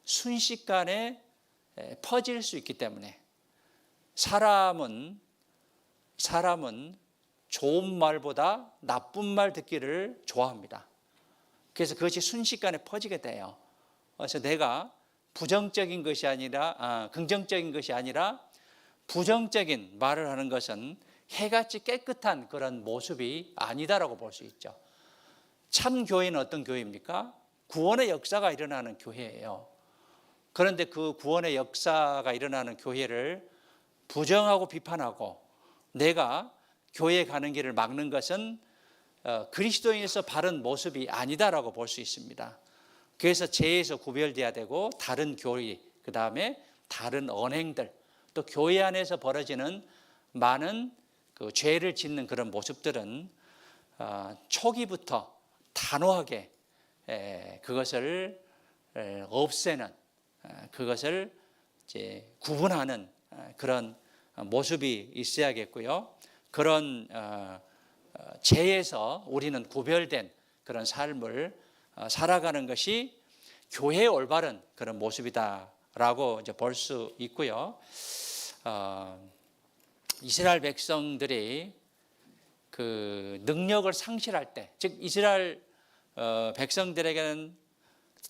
순식간에 퍼질 수 있기 때문에, 사람은 좋은 말보다 나쁜 말 듣기를 좋아합니다. 그래서 그것이 순식간에 퍼지게 돼요. 그래서 내가 부정적인 것이 아니라 긍정적인 것이 아니라 부정적인 말을 하는 것은 해같이 깨끗한 그런 모습이 아니다라고 볼 수 있죠. 참 교회는 어떤 교회입니까? 구원의 역사가 일어나는 교회예요. 그런데 그 구원의 역사가 일어나는 교회를 부정하고 비판하고 내가 교회에 가는 길을 막는 것은 그리스도인에서 바른 모습이 아니다라고 볼 수 있습니다. 그래서 죄에서 구별돼야 되고, 다른 교리, 그 다음에 다른 언행들, 또 교회 안에서 벌어지는 많은 그 죄를 짓는 그런 모습들은 초기부터 단호하게 그것을 없애는, 그것을 이제 구분하는 그런 모습이 있어야겠고요. 그런 죄에서 우리는 구별된 그런 삶을 살아가는 것이 교회의 올바른 그런 모습이다라고 이제 볼 수 있고요. 이스라엘 백성들이 그 능력을 상실할 때, 즉 이스라엘 백성들에게는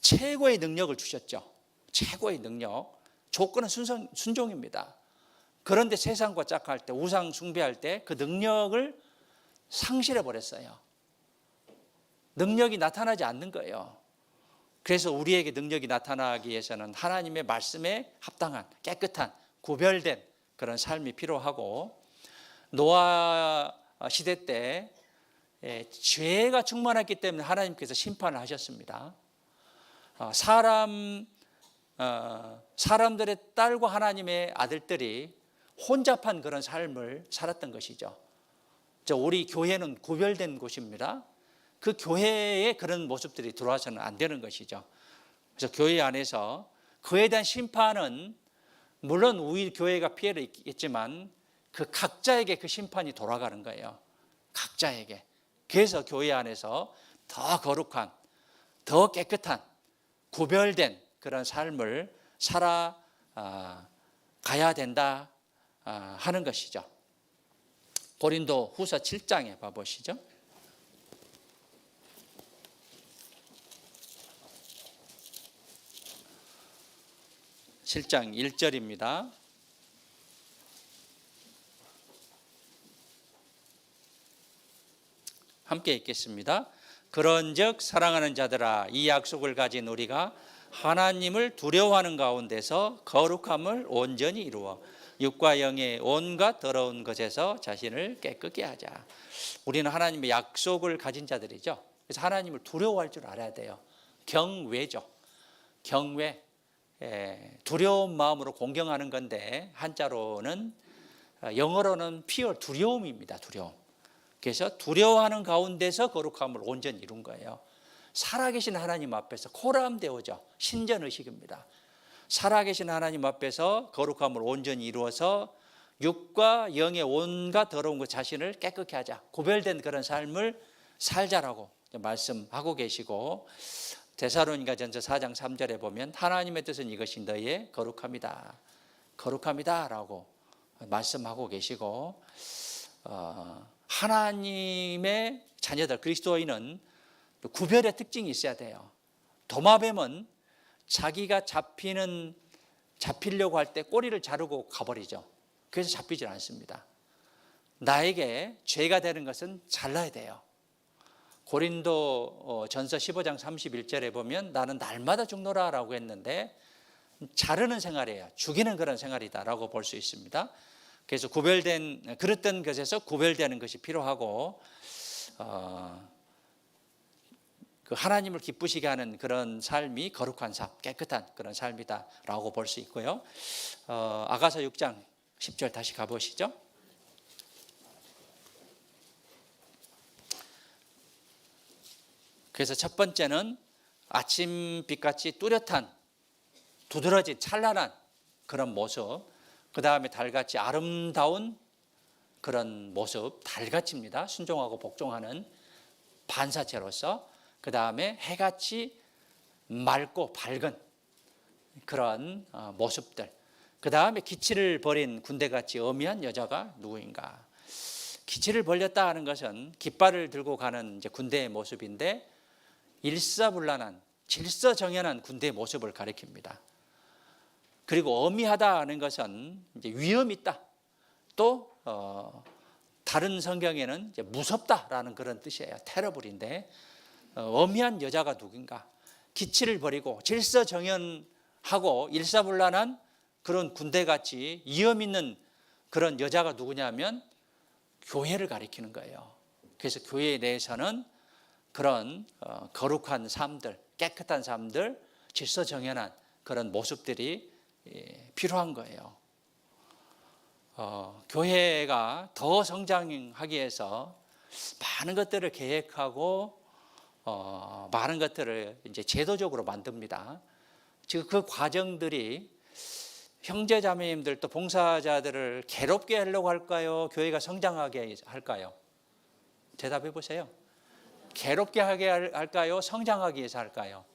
최고의 능력을 주셨죠. 최고의 능력. 조건은 순종입니다. 그런데 세상과 짝할 때, 우상 숭배할 때 그 능력을 상실해 버렸어요. 능력이 나타나지 않는 거예요. 그래서 우리에게 능력이 나타나기 위해서는 하나님의 말씀에 합당한, 깨끗한, 구별된 그런 삶이 필요하고, 노아 시대 때 죄가 충만했기 때문에 하나님께서 심판을 하셨습니다. 사람들의 딸과 하나님의 아들들이 혼잡한 그런 삶을 살았던 것이죠. 우리 교회는 구별된 곳입니다. 그 교회에 그런 모습들이 들어와서는 안 되는 것이죠. 그래서 교회 안에서 그에 대한 심판은 물론 우리 교회가 피해를 입겠지만 그 각자에게 그 심판이 돌아가는 거예요. 각자에게. 그래서 교회 안에서 더 거룩한, 더 깨끗한, 구별된 그런 삶을 살아가야 된다 하는 것이죠. 고린도 후서 7장에 봐보시죠. 7장 1절입니다. 함께 읽겠습니다. 그런즉 사랑하는 자들아, 이 약속을 가진 우리가 하나님을 두려워하는 가운데서 거룩함을 온전히 이루어 육과 영의 온갖 더러운 것에서 자신을 깨끗게 하자. 우리는 하나님의 약속을 가진 자들이죠. 그래서 하나님을 두려워할 줄 알아야 돼요. 경외죠. 경외. 두려운 마음으로 공경하는 건데, 한자로는, 영어로는 fear, 두려움입니다. 두려움. 그래서 두려워하는 가운데서 거룩함을 온전히 이룬 거예요. 살아계신 하나님 앞에서 코람되어져 신전의식입니다. 살아계신 하나님 앞에서 거룩함을 온전히 이루어서 육과 영의 온갖 더러운 것 자신을 깨끗게 하자. 구별된 그런 삶을 살자라고 말씀하고 계시고, 데살로니가전서 4장 3절에 보면 하나님의 뜻은 이것이 너희의 거룩함이다. 거룩함이다라고 말씀하고 계시고, 하나님의 자녀들 그리스도인은 구별의 특징이 있어야 돼요. 도마뱀은 자기가 잡히려고 할 때 꼬리를 자르고 가버리죠. 그래서 잡히질 않습니다. 나에게 죄가 되는 것은 잘라야 돼요. 고린도 전서 15장 31절에 보면 나는 날마다 죽노라 라고 했는데, 자르는 생활이에요. 죽이는 그런 생활이다라고 볼 수 있습니다. 그래서 그랬던 것에서 구별되는 것이 필요하고, 그 하나님을 기쁘시게 하는 그런 삶이 거룩한 삶, 깨끗한 그런 삶이다라고 볼 수 있고요. 아가서 6장 10절 다시 가보시죠. 그래서 첫 번째는 아침빛같이 뚜렷한, 두드러진 찬란한 그런 모습, 그 다음에 달같이 아름다운 그런 모습, 달같이입니다. 순종하고 복종하는 반사체로서. 그 다음에 해같이 맑고 밝은 그런 모습들. 그 다음에 기치를 버린 군대같이 엄히한 여자가 누구인가. 기치를 벌렸다 하는 것은 깃발을 들고 가는 이제 군대의 모습인데, 일사불란한, 질서정연한 군대의 모습을 가리킵니다. 그리고 엄히하다 하는 것은 이제 위험이 있다. 또 다른 성경에는 이제 무섭다라는 그런 뜻이에요. 테러블인데, 엄히한 여자가 누군가. 기치를 버리고 질서정연하고 일사불란한 그런 군대같이 위험 있는 그런 여자가 누구냐면 교회를 가리키는 거예요. 그래서 교회 내에서는 그런 거룩한 삶들, 깨끗한 삶들, 질서정연한 그런 모습들이 필요한 거예요. 교회가 더 성장하기 위해서 많은 것들을 계획하고 많은 것들을 이제 제도적으로 만듭니다. 지금 그 과정들이 형제자매님들 또 봉사자들을 괴롭게 하려고 할까요? 교회가 성장하게 할까요? 대답해 보세요. 괴롭게 하게 할까요? 성장하기 위해서 할까요?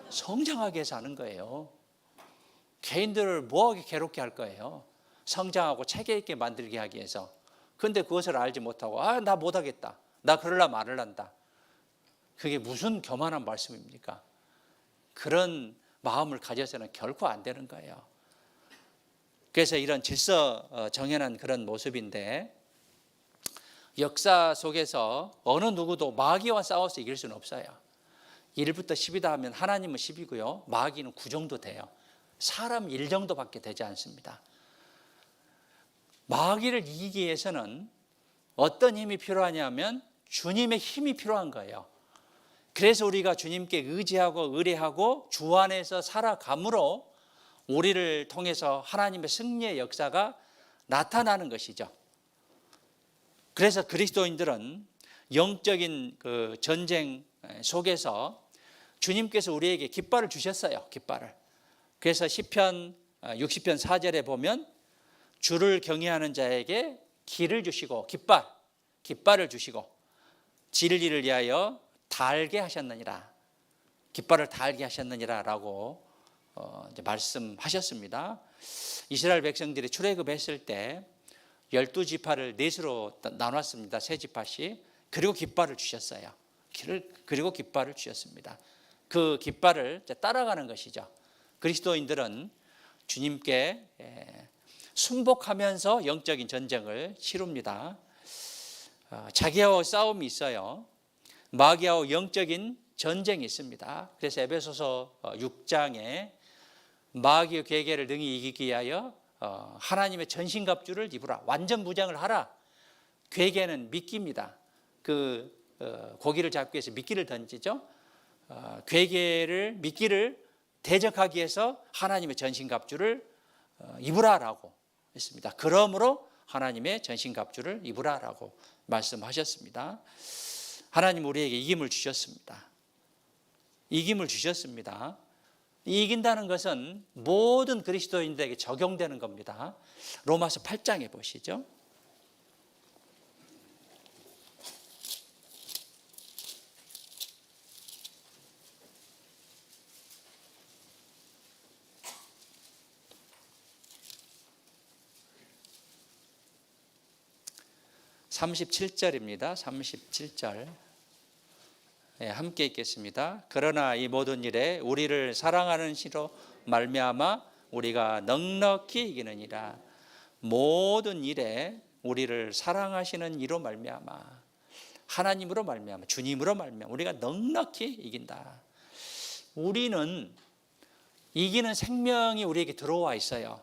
성장하기 위해서 하는 거예요. 개인들을 뭐하게 괴롭게 할 거예요? 성장하고 체계 있게 만들게 하기 위해서. 그런데 그것을 알지 못하고 나 못하겠다. 나 그럴라 말을 한다. 그게 무슨 교만한 말씀입니까? 그런 마음을 가져서는 결코 안 되는 거예요. 그래서 이런 질서 정연한 그런 모습인데 역사 속에서 어느 누구도 마귀와 싸워서 이길 수는 없어요. 1부터 10이다 하면 하나님은 10이고요. 마귀는 9 정도 돼요. 사람 1 정도밖에 되지 않습니다. 마귀를 이기기 위해서는 어떤 힘이 필요하냐면 주님의 힘이 필요한 거예요. 그래서 우리가 주님께 의지하고 의뢰하고 주 안에서 살아감으로 우리를 통해서 하나님의 승리의 역사가 나타나는 것이죠. 그래서 그리스도인들은 영적인 그 전쟁 속에서 주님께서 우리에게 깃발을 주셨어요. 깃발을. 그래서 시편 60편 4절에 보면 주를 경외하는 자에게 길을 주시고 깃발을 주시고 진리를 위하여 달게 하셨느니라. 깃발을 달게 하셨느니라라고 이제 말씀하셨습니다. 이스라엘 백성들이 출애굽했을 때 12지파를 넷으로 나눴습니다. 세 지파씩. 그리고 깃발을 주셨어요. 그리고 깃발을 주셨습니다. 그 깃발을 따라가는 것이죠. 그리스도인들은 주님께 순복하면서 영적인 전쟁을 치릅니다. 자기와 싸움이 있어요. 마귀와 영적인 전쟁이 있습니다. 그래서 에베소서 6장에 마귀의 괴계를 능히 이기기 위하여 하나님의 전신갑주를 입으라. 완전 무장을 하라. 괴계는 미끼입니다. 그 고기를 잡기 위해서 미끼를 던지죠. 괴계를 미끼를 대적하기 위해서 하나님의 전신갑주를 입으라라고 했습니다. 그러므로 하나님의 전신갑주를 입으라라고 말씀하셨습니다. 하나님 우리에게 이김을 주셨습니다. 이김을 주셨습니다. 이긴다는 것은 모든 그리스도인들에게 적용되는 겁니다. 로마서 8장에 보시죠. (37절입니다) 37절 함께 읽겠습니다. 그러나 이 모든 일에 우리를 사랑하는 시로 말미암아 우리가 넉넉히 이기느니라. 모든 일에 우리를 사랑하시는 이로 말미암아, 하나님으로 말미암아, 주님으로 말미암아 우리가 넉넉히 이긴다. 우리는 이기는 생명이 우리에게 들어와 있어요.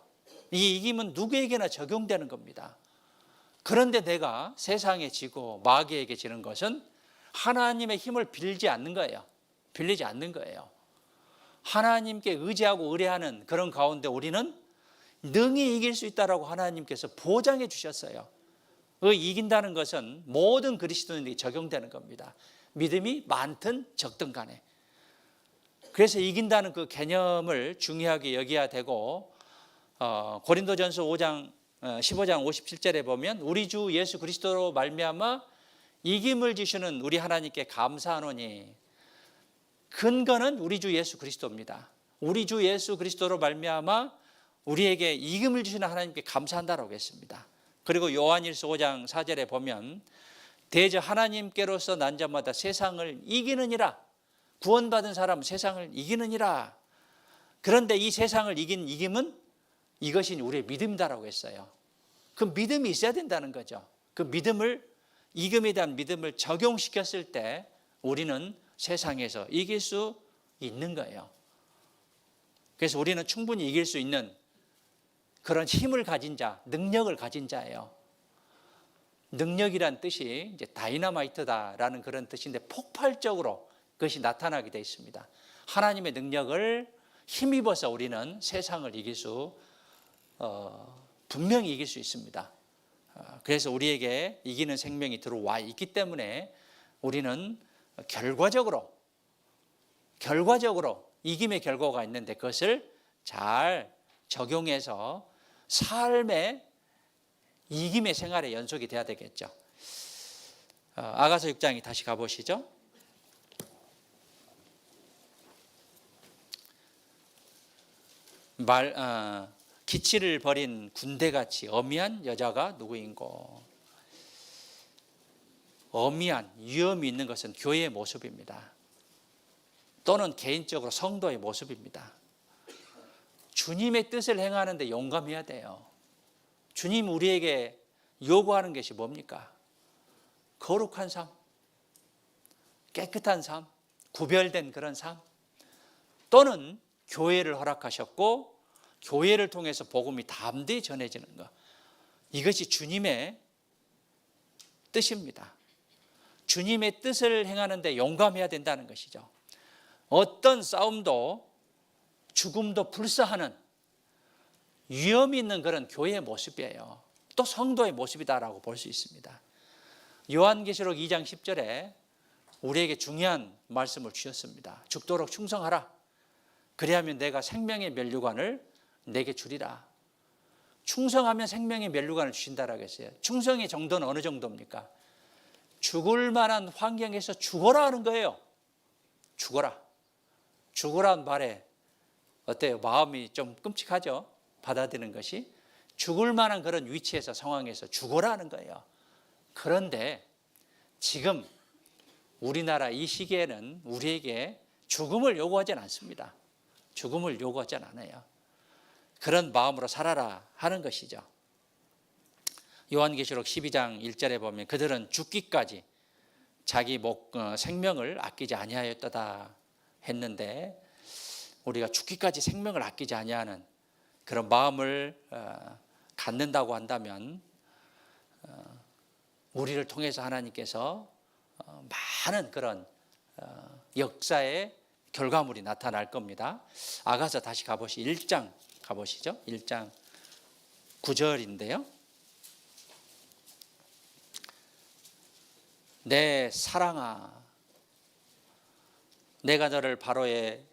이 이김은 누구에게나 적용되는 겁니다. 그런데 내가 세상에 지고 마귀에게 지는 것은 하나님의 힘을 빌리지 않는 거예요. 빌리지 않는 거예요. 하나님께 의지하고 의뢰하는 그런 가운데 우리는 능히 이길 수 있다라고 하나님께서 보장해 주셨어요. 이긴다는 것은 모든 그리스도인들이 적용되는 겁니다. 믿음이 많든 적든 간에. 그래서 이긴다는 그 개념을 중요하게 여겨야 되고 고린도전서 15장 57절에 보면 우리 주 예수 그리스도로 말미암아 이김을 주시는 우리 하나님께 감사하노니, 근거는 우리 주 예수 그리스도입니다. 우리 주 예수 그리스도로 말미암아 우리에게 이김을 주시는 하나님께 감사한다라고 했습니다. 그리고 요한일서 5장 4절에 보면 대저 하나님께로서 난 자마다 세상을 이기느니라. 구원받은 사람은 세상을 이기느니라. 그런데 이 세상을 이긴 이김은 이것이 우리의 믿음이다라고 했어요. 그 믿음이 있어야 된다는 거죠. 그 믿음을, 이김에 대한 믿음을 적용시켰을 때 우리는 세상에서 이길 수 있는 거예요. 그래서 우리는 충분히 이길 수 있는 그런 힘을 가진 자, 능력을 가진 자예요. 능력이란 뜻이 이제 다이너마이트다라는 그런 뜻인데 폭발적으로 그것이 나타나게 되어 있습니다. 하나님의 능력을 힘입어서 우리는 세상을 이길 수 분명히 이길 수 있습니다. 그래서 우리에게 이기는 생명이 들어와 있기 때문에 우리는 결과적으로 이김의 결과가 있는데 그것을 잘 적용해서 삶의 이김의 생활의 연속이 돼야 되겠죠. 아가서 6장에 다시 가보시죠. 기치를 버린 군대같이 어미한 여자가 누구인고. 어미한, 위험이 있는 것은 교회의 모습입니다. 또는 개인적으로 성도의 모습입니다. 주님의 뜻을 행하는데 용감해야 돼요. 주님 우리에게 요구하는 것이 뭡니까? 거룩한 삶, 깨끗한 삶, 구별된 그런 삶, 또는 교회를 허락하셨고 교회를 통해서 복음이 담대히 전해지는 것. 이것이 주님의 뜻입니다. 주님의 뜻을 행하는데 용감해야 된다는 것이죠. 어떤 싸움도 죽음도 불사하는 위험이 있는 그런 교회의 모습이에요. 또 성도의 모습이다라고 볼 수 있습니다. 요한계시록 2장 10절에 우리에게 중요한 말씀을 주셨습니다. 죽도록 충성하라. 그리하면 내가 생명의 면류관을 내게 주리라. 충성하면 생명의 면류관을 주신다라고 했어요. 충성의 정도는 어느 정도입니까? 죽을 만한 환경에서 죽어라 하는 거예요. 죽어라. 죽으라는 말에 어때요? 마음이 좀 끔찍하죠? 받아들이는 것이. 죽을 만한 그런 위치에서 상황에서 죽어라 하는 거예요. 그런데 지금 우리나라 이 시기에는 우리에게 죽음을 요구하지는 않습니다. 죽음을 요구하지 않아요. 그런 마음으로 살아라 하는 것이죠. 요한계시록 12장 1절에 보면 그들은 죽기까지 자기 생명을 아끼지 아니하였다 했는데 우리가 죽기까지 생명을 아끼지 아니하는 그런 마음을 갖는다고 한다면 우리를 통해서 하나님께서 많은 그런 역사의 결과물이 나타날 겁니다. 아가서 다시 가보시 1장 가보시죠. 1장 9절인데요. 내 사랑아, 내가 너를 바로의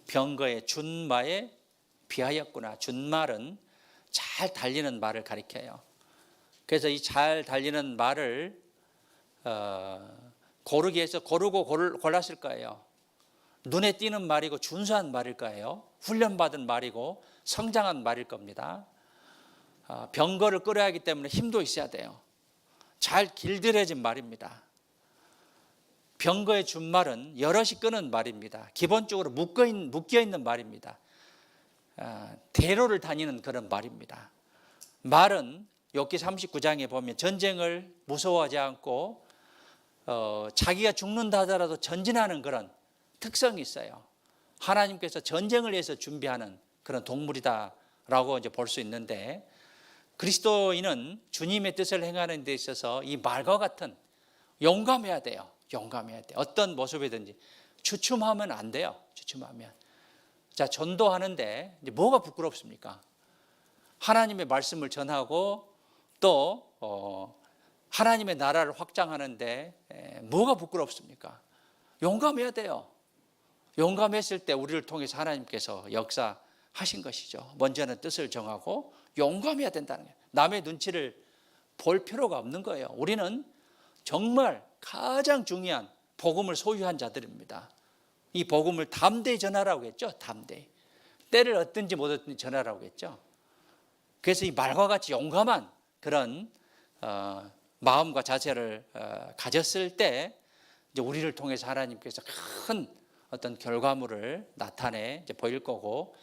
병거의 준마에 비하였구나. 준말은 잘 달리는 말을 가리켜요. 그래서 이 잘 달리는 말을 고르기 위해서 고르고 골랐을 거예요. 눈에 띄는 말이고 준수한 말일 거예요. 훈련받은 말이고 성장한 말일 겁니다. 병거를 끌어야 하기 때문에 힘도 있어야 돼요. 잘 길들여진 말입니다. 병거의 준말은 여럿이 끄는 말입니다. 기본적으로 묶여있는 말입니다. 대로를 다니는 그런 말입니다. 말은 욥기 39장에 보면 전쟁을 무서워하지 않고 자기가 죽는다 하더라도 전진하는 그런 특성이 있어요. 하나님께서 전쟁을 위해서 준비하는 그런 동물이다라고 이제 볼 수 있는데 그리스도인은 주님의 뜻을 행하는 데 있어서 이 말과 같은 용감해야 돼요. 용감해야 돼. 어떤 모습이든지 주춤하면 안 돼요. 주춤하면. 자, 전도하는데 이제 뭐가 부끄럽습니까? 하나님의 말씀을 전하고 또 하나님의 나라를 확장하는데 뭐가 부끄럽습니까? 용감해야 돼요. 용감했을 때 우리를 통해서 하나님께서 역사하신 것이죠. 먼저는 뜻을 정하고 용감해야 된다는 거예요. 남의 눈치를 볼 필요가 없는 거예요. 우리는 정말 가장 중요한 복음을 소유한 자들입니다. 이 복음을 담대히 전하라고 했죠. 담대히. 때를 얻든지 못 얻든지 전하라고 했죠. 그래서 이 말과 같이 용감한 그런 마음과 자세를 가졌을 때 이제 우리를 통해서 하나님께서 큰 어떤 결과물을 나타내 이제 보일 거고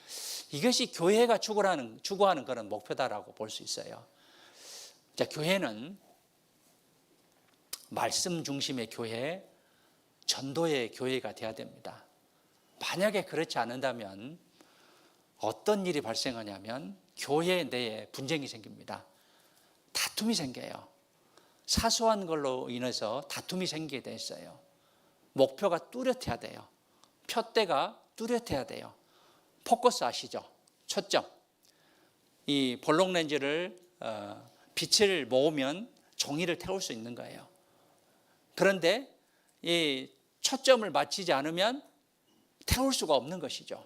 이것이 교회가 추구하는 그런 목표다라고 볼 수 있어요. 자, 교회는 말씀 중심의 교회, 전도의 교회가 되어야 됩니다. 만약에 그렇지 않는다면 어떤 일이 발생하냐면 교회 내에 분쟁이 생깁니다. 다툼이 생겨요. 사소한 걸로 인해서 다툼이 생기게 돼 있어요. 목표가 뚜렷해야 돼요. 표대가 뚜렷해야 돼요. 포커스 아시죠? 초점. 이 볼록 렌즈를 빛을 모으면 종이를 태울 수 있는 거예요. 그런데 이 초점을 맞추지 않으면 태울 수가 없는 것이죠.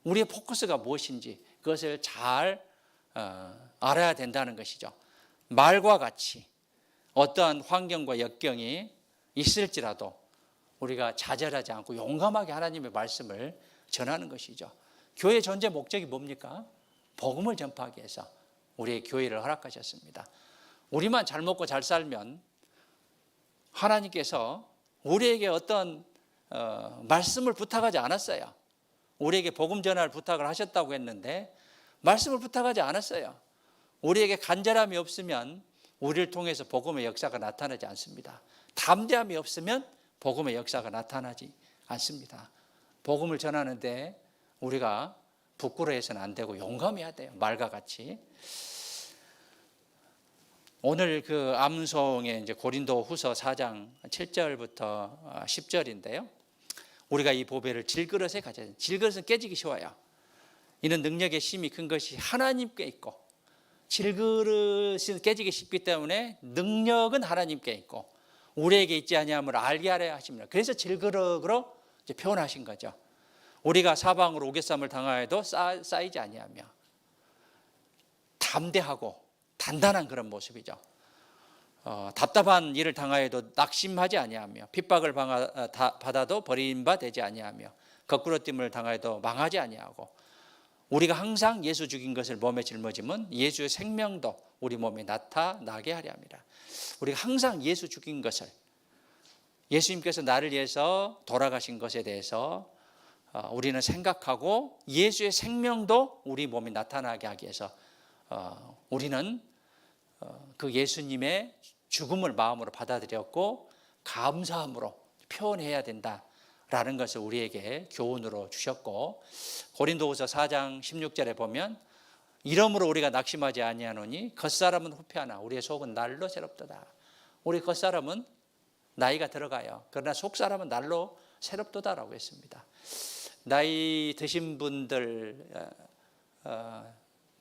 우리의 포커스가 무엇인지 그것을 잘 알아야 된다는 것이죠. 말과 같이 어떠한 환경과 역경이 있을지라도 우리가 좌절하지 않고 용감하게 하나님의 말씀을 전하는 것이죠. 교회의 존재 목적이 뭡니까? 복음을 전파하기 위해서 우리의 교회를 허락하셨습니다. 우리만 잘 먹고 잘 살면 하나님께서 우리에게 어떤 말씀을 부탁하지 않았어요. 우리에게 복음 전할 부탁을 하셨다고 했는데 말씀을 부탁하지 않았어요. 우리에게 간절함이 없으면 우리를 통해서 복음의 역사가 나타나지 않습니다. 담대함이 없으면 복음의 역사가 나타나지 않습니다. 복음을 전하는데 우리가 부끄러워해서는 안 되고 용감해야 돼요. 말과 같이. 오늘 그 암송의 이제 고린도후서 4장 7절부터 10절인데요. 우리가 이 보배를 질그릇에 가져야 돼요. 질그릇은 깨지기 쉬워요. 이는 능력의 힘이 큰 것이 하나님께 있고, 질그릇은 깨지기 쉽기 때문에 능력은 하나님께 있고 우리에게 있지 아니함을 알게 하려 하십니다. 그래서 질그릇으로 이제 표현하신 거죠. 우리가 사방으로 오개쌈을 당하여도 쌓이지 아니하며 담대하고 단단한 그런 모습이죠. 답답한 일을 당하여도 낙심하지 아니하며 핍박을 받아도 버림받지 아니하며 거꾸로 됨을 당하여도 망하지 아니하고 우리가 항상 예수 죽인 것을 몸에 짊어지면 예수의 생명도 우리 몸에 나타나게 하려 합니다. 우리가 항상 예수 죽인 것을, 예수님께서 나를 위해서 돌아가신 것에 대해서 우리는 생각하고 예수의 생명도 우리 몸에 나타나게 하기 위해서 우리는 그 예수님의 죽음을 마음으로 받아들였고 감사함으로 표현해야 된다라는 것을 우리에게 교훈으로 주셨고, 고린도후서 4장 16절에 보면 이러므로 우리가 낙심하지 아니하노니 겉사람은 후패하나 우리의 속은 날로 새롭도다. 우리 겉사람은 나이가 들어가요. 그러나 속사람은 날로 새롭도다라고 했습니다. 나이 드신 분들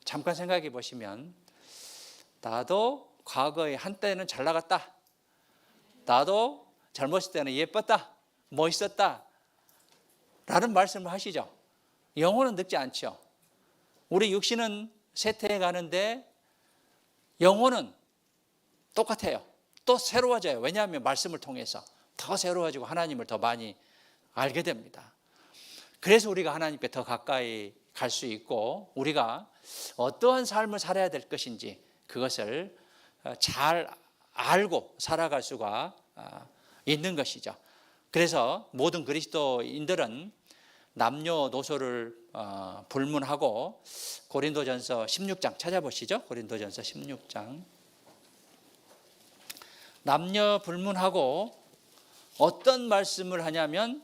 잠깐 생각해 보시면 나도 과거에 한때는 잘 나갔다, 나도 젊었을 때는 예뻤다, 멋있었다 라는 말씀을 하시죠. 영혼은 늙지 않죠. 우리 육신은 쇠퇴해 가는데 영혼은 똑같아요. 또 새로워져요. 왜냐하면 말씀을 통해서 더 새로워지고 하나님을 더 많이 알게 됩니다. 그래서 우리가 하나님께 더 가까이 갈 수 있고 우리가 어떠한 삶을 살아야 될 것인지 그것을 잘 알고 살아갈 수가 있는 것이죠. 그래서 모든 그리스도인들은 남녀노소를 불문하고 고린도전서 16장 찾아보시죠. 고린도전서 16장. 남녀 불문하고 어떤 말씀을 하냐면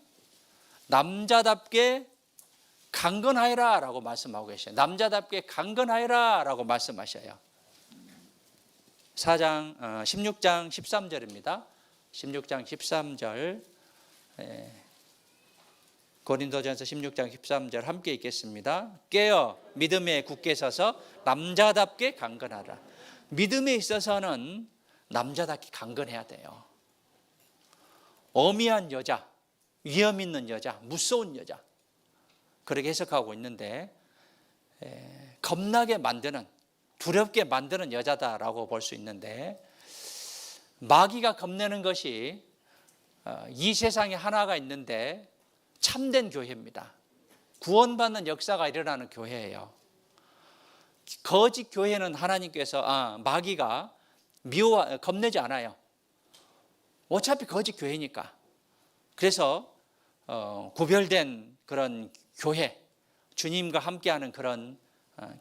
남자답게 강건하여라 라고 말씀하고 계셔요. 남자답게 강건하여라 라고 말씀하셔요. 16장 13절입니다. 16장 13절 고린도전서 16장 13절 함께 읽겠습니다. 깨어 믿음에 굳게 서서 남자답게 강건하라. 믿음에 있어서는 남자답게 강건해야 돼요. 어미한 여자, 위험 있는 여자, 무서운 여자 그렇게 해석하고 있는데 겁나게 만드는, 두렵게 만드는 여자다라고 볼 수 있는데 마귀가 겁내는 것이 이 세상에 하나가 있는데 참된 교회입니다. 구원받는 역사가 일어나는 교회예요. 거짓 교회는 하나님께서 마귀가 겁내지 않아요. 어차피 거짓 교회니까. 그래서 구별된 그런 교회, 주님과 함께하는 그런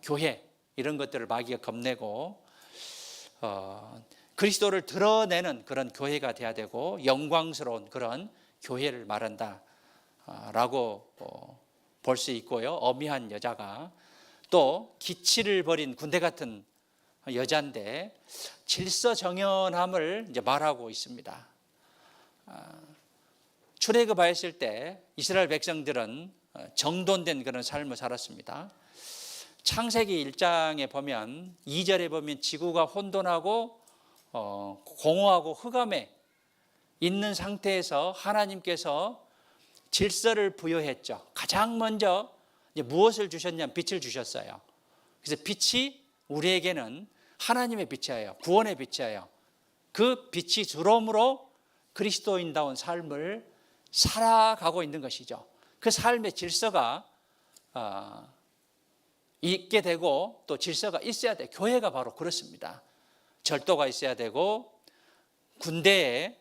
교회 이런 것들을 마귀가 겁내고 그리스도를 드러내는 그런 교회가 돼야 되고 영광스러운 그런 교회를 말한다라고 볼 수 있고요. 어미한 여자가 또 기치를 버린 군대 같은 여자인데 질서정연함을 이제 말하고 있습니다. 출애굽하였을 때 이스라엘 백성들은 정돈된 그런 삶을 살았습니다. 창세기 1장에 보면 2절에 보면 지구가 혼돈하고 공허하고 흑암에 있는 상태에서 하나님께서 질서를 부여했죠. 가장 먼저 이제 무엇을 주셨냐면 빛을 주셨어요. 그래서 빛이 우리에게는 하나님의 빛이에요. 구원의 빛이에요. 그 빛이 들어옴으로 그리스도인다운 삶을 살아가고 있는 것이죠. 그 삶의 질서가 있게 되고 또 질서가 있어야 돼. 교회가 바로 그렇습니다. 절도가 있어야 되고 군대에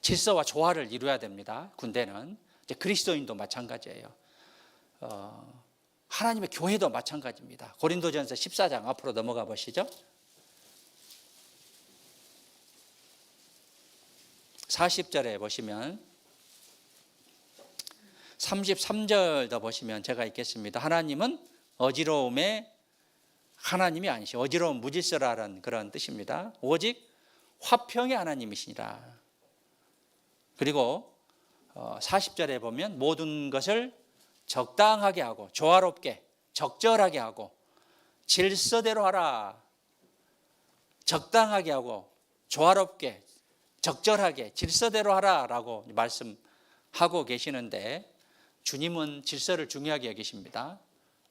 질서와 조화를 이루어야 됩니다. 군대는 이제 그리스도인도 마찬가지예요. 하나님의 교회도 마찬가지입니다. 고린도전서 14장 앞으로 넘어가 보시죠. 40절에 보시면 33절도 보시면 제가 읽겠습니다. 하나님은 어지러움의 하나님이 아니시오. 어지러움 무질서라는 그런 뜻입니다. 오직 화평의 하나님이시니라. 그리고 40절에 보면 모든 것을 적당하게 하고 조화롭게 적절하게 하고 질서대로 하라. 적당하게 하고 조화롭게 적절하게 질서대로 하라라고 말씀하고 계시는데 주님은 질서를 중요하게 여기십니다.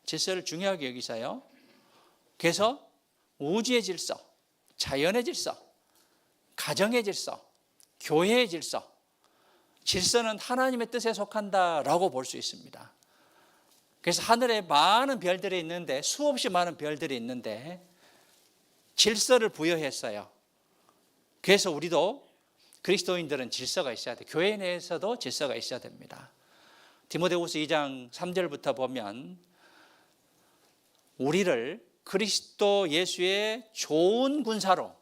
질서를 중요하게 여기세요. 그래서 우주의 질서, 자연의 질서, 가정의 질서, 교회의 질서, 질서는 하나님의 뜻에 속한다라고 볼 수 있습니다. 그래서 하늘에 많은 별들이 있는데 수없이 많은 별들이 있는데 질서를 부여했어요. 그래서 우리도 그리스도인들은 질서가 있어야 돼요. 교회 내에서도 질서가 있어야 됩니다. 디모데후서 2장 3절부터 보면 우리를 그리스도 예수의 좋은 군사로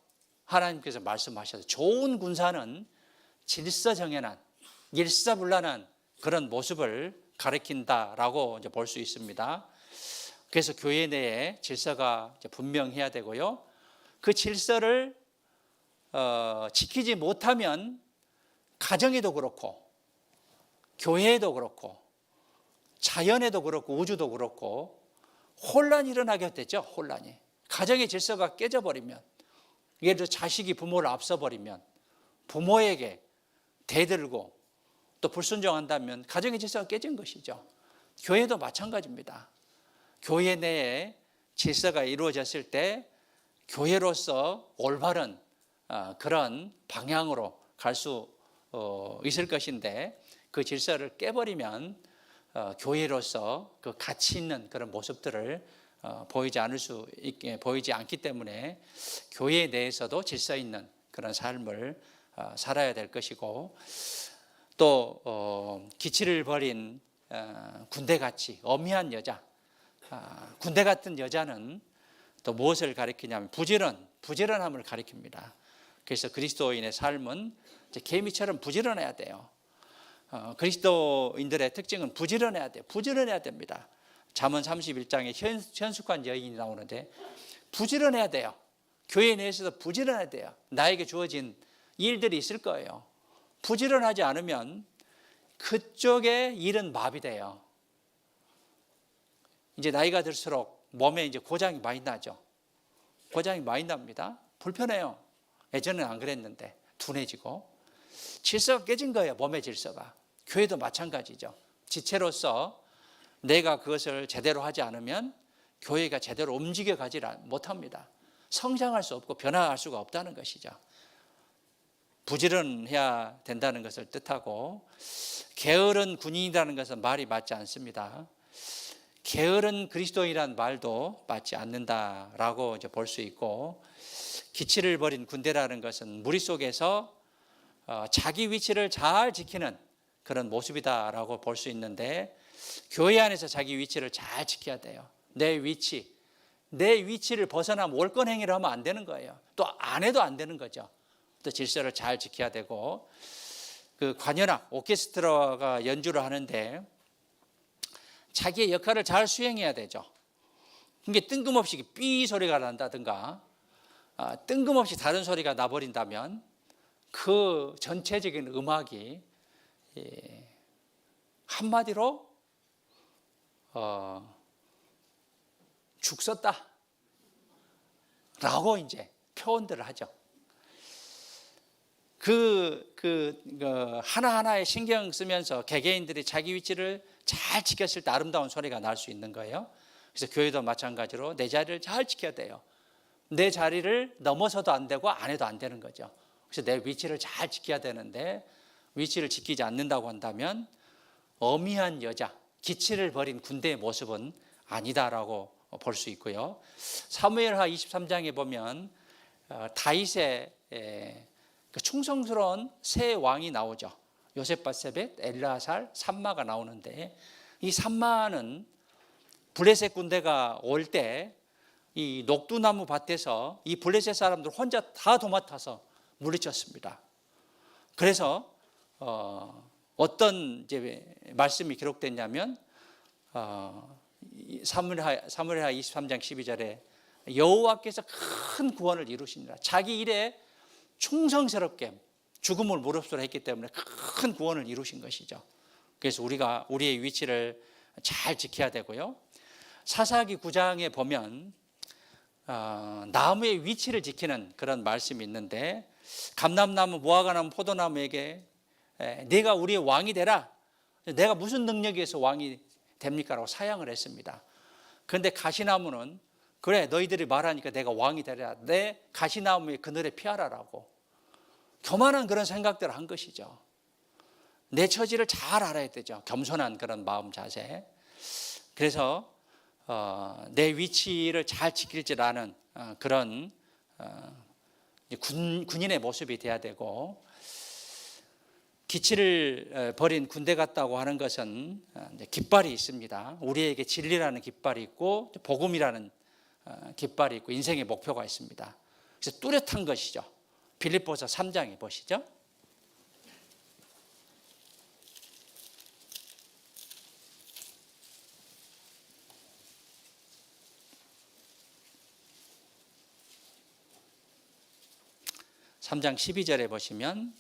하나님께서 말씀하셔서 좋은 군사는 질서 정연한 일사불란한 그런 모습을 가리킨다라고 이제 볼 수 있습니다. 그래서 교회 내에 질서가 분명해야 되고요. 그 질서를 지키지 못하면 가정에도 그렇고 교회에도 그렇고 자연에도 그렇고 우주도 그렇고 혼란이 일어나게 되죠. 혼란이. 가정의 질서가 깨져버리면 예를 들어 자식이 부모를 앞서버리면 부모에게 대들고 또 불순종한다면 가정의 질서가 깨진 것이죠. 교회도 마찬가지입니다. 교회 내에 질서가 이루어졌을 때 교회로서 올바른 그런 방향으로 갈 수 있을 것인데 그 질서를 깨버리면 교회로서 그 가치 있는 그런 모습들을 보이지 않기 때문에 교회 내에서도 질서 있는 그런 삶을 살아야 될 것이고 또 기치를 버린 군대같이 엄희한 여자, 군대 같은 여자는 또 무엇을 가리키냐면 부지런함을 가리킵니다. 그래서 그리스도인의 삶은 개미처럼 부지런해야 돼요. 그리스도인들의 특징은 부지런해야 돼요. 부지런해야 됩니다. 잠언 31장에 현숙한 여인이 나오는데 부지런해야 돼요. 교회 내에서도 부지런해야 돼요. 나에게 주어진 일들이 있을 거예요. 부지런하지 않으면 그쪽의 일은 마비돼요. 이제 나이가 들수록 몸에 이제 고장이 많이 나죠. 고장이 많이 납니다. 불편해요. 예전에는 안 그랬는데 둔해지고 질서가 깨진 거예요. 몸의 질서가. 교회도 마찬가지죠. 지체로서 내가 그것을 제대로 하지 않으면 교회가 제대로 움직여가지 못합니다. 성장할 수 없고 변화할 수가 없다는 것이죠. 부지런해야 된다는 것을 뜻하고 게으른 군인이라는 것은 말이 맞지 않습니다. 게으른 그리스도인이라는 말도 맞지 않는다라고 이제 볼 수 있고 기치를 버린 군대라는 것은 무리 속에서 자기 위치를 잘 지키는 그런 모습이다라고 볼 수 있는데 교회 안에서 자기 위치를 잘 지켜야 돼요. 내 위치를 벗어나면 월권 행위를 하면 안 되는 거예요. 또 안 해도 안 되는 거죠. 또 질서를 잘 지켜야 되고 그 관현악 오케스트라가 연주를 하는데 자기의 역할을 잘 수행해야 되죠. 이게 뜬금없이 삐 소리가 난다든가 뜬금없이 다른 소리가 나버린다면 그 전체적인 음악이 한마디로 죽 썼다 라고 이제 표현들을 하죠. 하나하나에 신경 쓰면서 개개인들이 자기 위치를 잘 지켰을 때 아름다운 소리가 날 수 있는 거예요. 그래서 교회도 마찬가지로 내 자리를 잘 지켜야 돼요. 내 자리를 넘어서도 안 되고 안 해도 안 되는 거죠. 그래서 내 위치를 잘 지켜야 되는데 위치를 지키지 않는다고 한다면 어미한 여자, 기치를 버린 군대의 모습은 아니다라고 볼 수 있고요. 사무엘하 23장에 보면 다윗의 충성스러운 세 왕이 나오죠. 요셉바세벳, 엘르아살, 삼마가 나오는데 이 삼마는 블레셋 군대가 올 때 이 녹두나무 밭에서 이 블레셋 사람들 혼자 다 도맡아서 물리쳤습니다. 그래서 어떤 이제 말씀이 기록됐냐면 사무엘하 23장 12절에 여호와께서 큰 구원을 이루시니라. 자기 일에 충성스럽게 죽음을 무릅쓰라 했기 때문에 큰 구원을 이루신 것이죠. 그래서 우리가 우리의 위치를 잘 지켜야 되고요. 사사기 9장에 보면 나무의 위치를 지키는 그런 말씀이 있는데 감람나무, 무화과나무, 포도나무에게 네가 우리의 왕이 되라. 내가 무슨 능력에 의해서 왕이 됩니까? 라고 사양을 했습니다. 그런데 가시나무는 그래 너희들이 말하니까 내가 왕이 되라. 내 가시나무의 그늘에 피하라라고 교만한 그런 생각들을 한 것이죠. 내 처지를 잘 알아야 되죠. 겸손한 그런 마음 자세. 그래서 내 위치를 잘 지킬 줄 아는 그런 군인의 모습이 돼야 되고 기치를 버린 군대 같다고 하는 것은 깃발이 있습니다. 우리에게 진리라는 깃발이 있고 복음이라는 깃발이 있고 인생의 목표가 있습니다. 그래서 뚜렷한 것이죠. 빌립보서 3장에 보시죠. 삼 장 12절에 보시면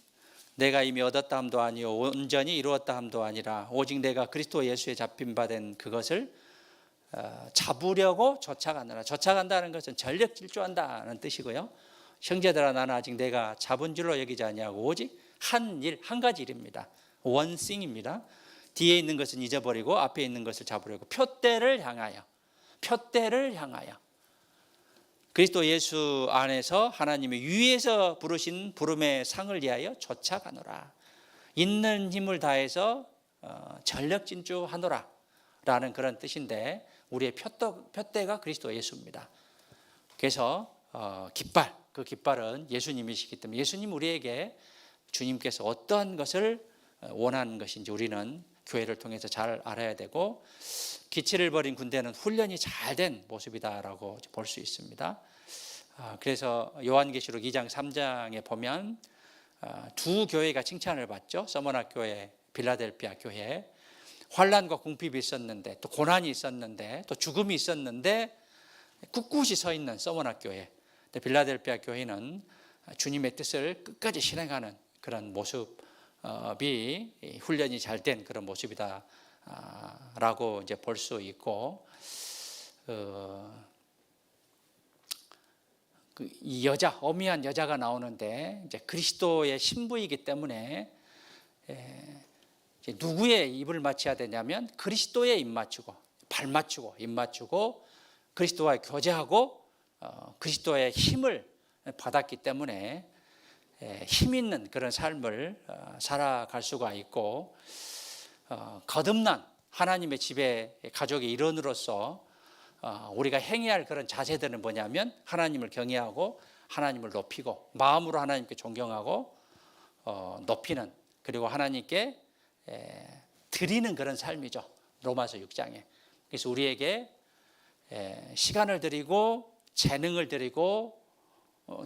내가 이미 얻었다 함도 아니요 온전히 이루었다 함도 아니라 오직 내가 그리스도 예수에 잡힌 바 된 그것을 잡으려고 쫓아가느라. 쫓아간다는 것은 전력 질주한다는 뜻이고요. 형제들아 나는 아직 내가 잡은 줄로 여기지 아니하고 오직 한 가지 일입니다. 원싱입니다. 뒤에 있는 것은 잊어버리고 앞에 있는 것을 잡으려고 표대를 향하여 그리스도 예수 안에서 하나님의 위에서 부르신 부름의 상을 위하여 쫓아가노라. 있는 힘을 다해서 전력 진주하노라 라는 그런 뜻인데 우리의 표대가 그리스도 예수입니다. 그래서 깃발, 그 깃발은 예수님이시기 때문에 예수님 우리에게 주님께서 어떤 것을 원하는 것인지 우리는 교회를 통해서 잘 알아야 되고 기치를 버린 군대는 훈련이 잘 된 모습이다라고 볼 수 있습니다. 그래서 요한계시록 2장 3장에 보면 두 교회가 칭찬을 받죠. 서머나 교회, 빌라델피아 교회. 환난과 궁핍이 있었는데 또 고난이 있었는데 또 죽음이 있었는데 꿋꿋이 서 있는 서머나 교회. 빌라델피아 교회는 주님의 뜻을 끝까지 실행하는 그런 모습이 훈련이 잘 된 그런 모습이다라고 이제 볼 수 있고 이 여자, 어미한 여자가 나오는데 이제 그리스도의 신부이기 때문에 이제 누구의 입을 맞춰야 되냐면 그리스도에 입 맞추고 발 맞추고 입 맞추고 그리스도와 교제하고 그리스도의 힘을 받았기 때문에 힘 있는 그런 삶을 살아갈 수가 있고 거듭난 하나님의 집의 가족의 일원으로서 우리가 행해야 할 그런 자세들은 뭐냐면 하나님을 경외하고 하나님을 높이고 마음으로 하나님께 존경하고 높이는 그리고 하나님께 드리는 그런 삶이죠. 로마서 6장에. 그래서 우리에게 시간을 드리고 재능을 드리고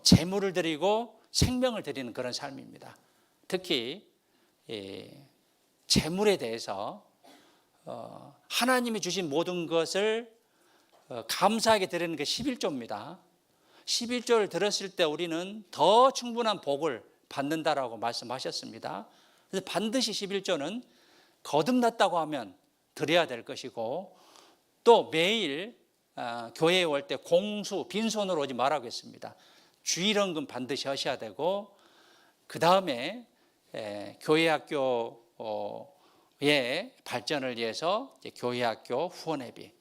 재물을 드리고 생명을 드리는 그런 삶입니다. 특히 재물에 대해서 하나님이 주신 모든 것을 감사하게 드리는 게 11조입니다. 11조를 들었을 때 우리는 더 충분한 복을 받는다라고 말씀하셨습니다. 그래서 반드시 11조는 거듭났다고 하면 드려야 될 것이고 또 매일 교회에 올 때 공수 빈손으로 오지 말라고 했습니다. 주일헌금 반드시 하셔야 되고, 그 다음에 교회학교의 발전을 위해서 교회학교 후원회비,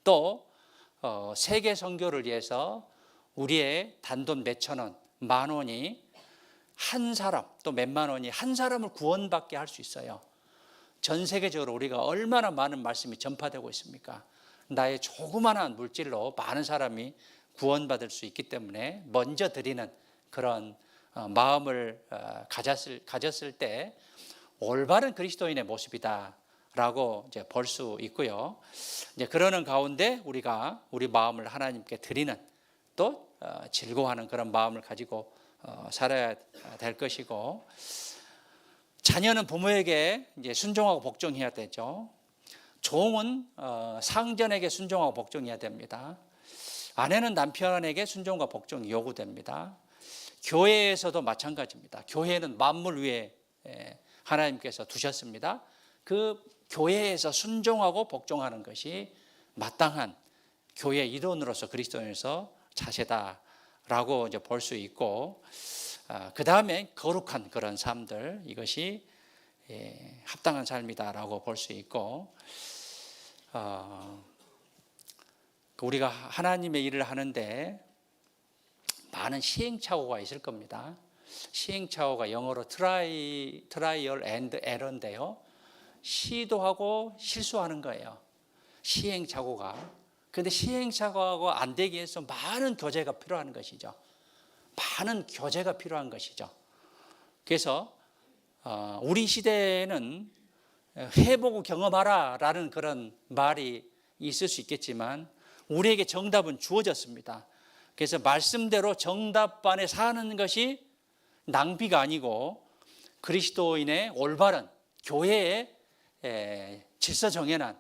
또 세계 선교를 위해서 우리의 단돈 몇천 원, 만 원이 한 사람, 또 몇만 원이 한 사람을 구원받게 할 수 있어요. 전 세계적으로 우리가 얼마나 많은 말씀이 전파되고 있습니까? 나의 조그마한 물질로 많은 사람이 구원받을 수 있기 때문에 먼저 드리는 그런 마음을 가졌을 때 올바른 그리스도인의 모습이다라고 이제 볼 수 있고요. 이제 그러는 가운데 우리가 우리 마음을 하나님께 드리는, 또 즐거워하는 그런 마음을 가지고 살아야 될 것이고, 자녀는 부모에게 이제 순종하고 복종해야 되죠. 종은 상전에게 순종하고 복종해야 됩니다. 아내는 남편에게 순종과 복종이 요구됩니다. 교회에서도 마찬가지입니다. 교회는 만물 위에 하나님께서 두셨습니다. 그 교회에서 순종하고 복종하는 것이 마땅한 교회 일원으로서 그리스도인으로서 자세다라고 이제 볼 수 있고, 그 다음에 거룩한 그런 삶들, 이것이 합당한 삶이다라고 볼 수 있고, 우리가 하나님의 일을 하는데 많은 시행착오가 있을 겁니다. 시행착오가 영어로 트라이얼 앤드 에러인데요, 시도하고 실수하는 거예요, 시행착오가. 그런데 시행착오가 안 되기 위해서 많은 교제가 필요한 것이죠. 많은 교제가 필요한 것이죠. 그래서 우리 시대에는 해보고 경험하라 라는 그런 말이 있을 수 있겠지만, 우리에게 정답은 주어졌습니다. 그래서 말씀대로 정답 안에 사는 것이 낭비가 아니고 그리스도인의 올바른 교회의 질서 정연한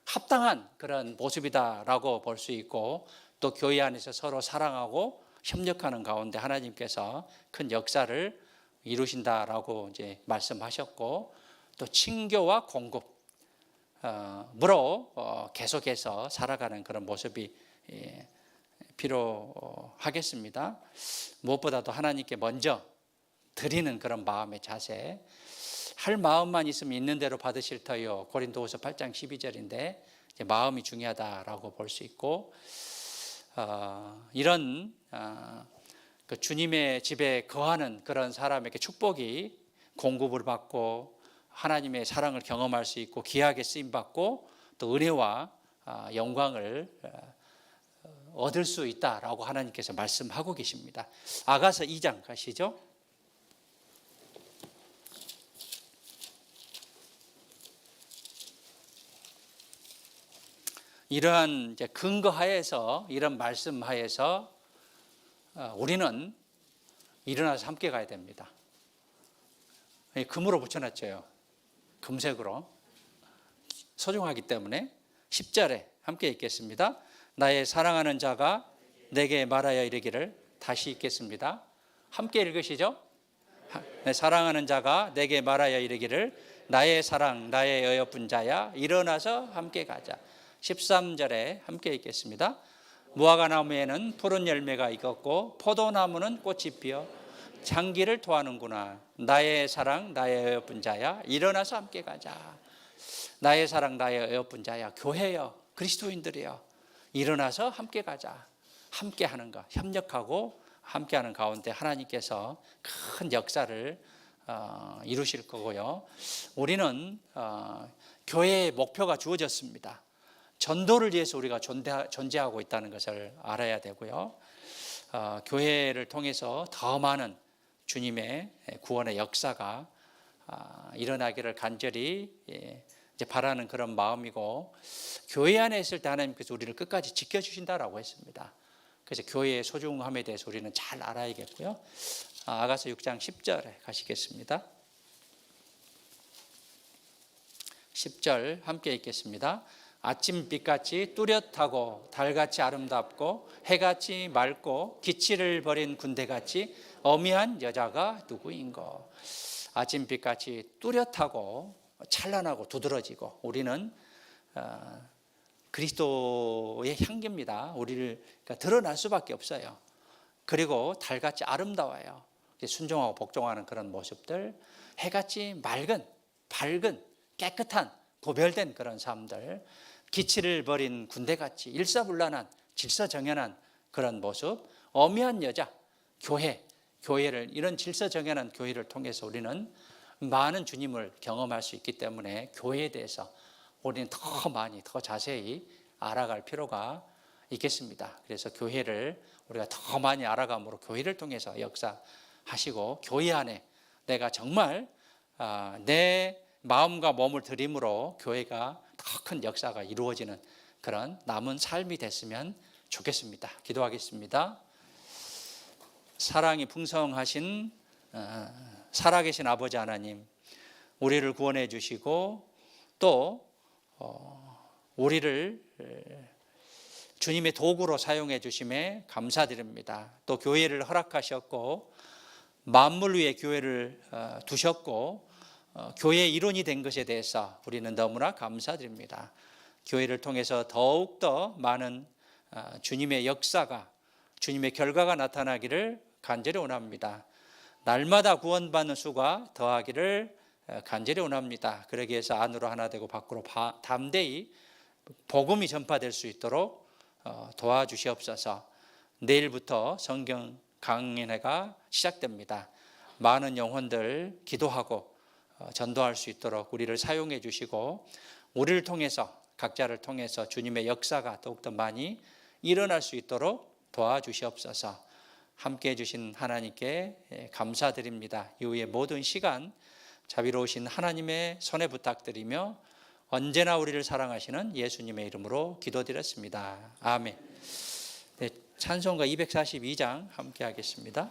합당한 그런 모습이다라고 볼 수 있고, 또 교회 안에서 서로 사랑하고 협력하는 가운데 하나님께서 큰 역사를 이루신다라고 이제 말씀하셨고, 또 친교와 공급으로 계속해서 살아가는 그런 모습이 필요하겠습니다. 무엇보다도 하나님께 먼저 드리는 그런 마음의 자세, 할 마음만 있으면 있는 대로 받으실 터요, 고린도후서 8장 12절인데 마음이 중요하다라고 볼 수 있고, 이런 그 주님의 집에 거하는 그런 사람에게 축복이 공급을 받고 하나님의 사랑을 경험할 수 있고 귀하게 쓰임받고 또 은혜와 영광을 얻을 수 있다라고 하나님께서 말씀하고 계십니다. 아가서 2장 가시죠. 이러한 이제 근거하에서, 이런 말씀하에서 우리는 일어나서 함께 가야 됩니다. 금으로 붙여놨죠. 금색으로. 소중하기 때문에 10절에 함께 읽겠습니다. 나의 사랑하는 자가 내게 말하여 이르기를, 다시 읽겠습니다. 함께 읽으시죠. 사랑하는 자가 내게 말하여 이르기를, 나의 사랑 나의 어여쁜 자야, 일어나서 함께 가자. 13절에 함께 읽겠습니다. 무화과 나무에는 푸른 열매가 익었고 포도나무는 꽃이 피어 장기를 토하는구나. 나의 사랑 나의 어여쁜 자야, 일어나서 함께 가자. 나의 사랑 나의 어여쁜 자야, 교회여, 그리스도인들이여, 일어나서 함께 가자. 함께 하는 것, 협력하고 함께하는 가운데 하나님께서 큰 역사를 이루실 거고요. 우리는 교회의 목표가 주어졌습니다. 전도를 위해서 우리가 존재하고 있다는 것을 알아야 되고요. 교회를 통해서 더 많은 주님의 구원의 역사가 일어나기를 간절히 이제 바라는 그런 마음이고, 교회 안에 있을 때 하나님께서 우리를 끝까지 지켜주신다라고 했습니다. 그래서 교회의 소중함에 대해서 우리는 잘 알아야겠고요. 아가서 6장 10절에 가시겠습니다. 10절 함께 읽겠습니다. 아침빛같이 뚜렷하고 달같이 아름답고 해같이 맑고 기치를 버린 군대같이 어미한 여자가 누구인고. 아침빛같이 뚜렷하고 찬란하고 두드러지고, 우리는 그리스도의 향기입니다. 우리를 그러니까 드러날 수밖에 없어요. 그리고 달같이 아름다워요. 순종하고 복종하는 그런 모습들, 해같이 맑은, 밝은, 깨끗한, 고별된 그런 삶들, 기치를 버린 군대같이 일사불란한, 질서정연한 그런 모습, 어미한 여자, 교회를 이런 질서정연한 교회를 통해서 우리는 많은 주님을 경험할 수 있기 때문에 교회에 대해서 우리는 더 많이, 더 자세히 알아갈 필요가 있겠습니다. 그래서 교회를 우리가 더 많이 알아감으로 교회를 통해서 역사하시고, 교회 안에 내가 정말 내 마음과 몸을 들임으로 교회가 더 큰 역사가 이루어지는 그런 남은 삶이 됐으면 좋겠습니다. 기도하겠습니다. 사랑이 풍성하신 살아계신 아버지 하나님, 우리를 구원해 주시고 또 우리를 주님의 도구로 사용해 주심에 감사드립니다. 또 교회를 허락하셨고 만물 위에 교회를 두셨고 교회의 일원이 된 것에 대해서 우리는 너무나 감사드립니다. 교회를 통해서 더욱더 많은 주님의 역사가, 주님의 결과가 나타나기를 간절히 원합니다. 날마다 구원받는 수가 더하기를 간절히 원합니다. 그러기 위해서 안으로 하나 되고 밖으로 담대히 복음이 전파될 수 있도록 도와주시옵소서. 내일부터 성경 강연회가 시작됩니다. 많은 영혼들 기도하고 전도할 수 있도록 우리를 사용해 주시고, 우리를 통해서, 각자를 통해서 주님의 역사가 더욱더 많이 일어날 수 있도록 도와주시옵소서. 함께해 주신 하나님께 감사드립니다. 이후의 모든 시간 자비로우신 하나님의 손에 부탁드리며 언제나 우리를 사랑하시는 예수님의 이름으로 기도드렸습니다. 아멘. 네, 찬송가 242장 함께 하겠습니다.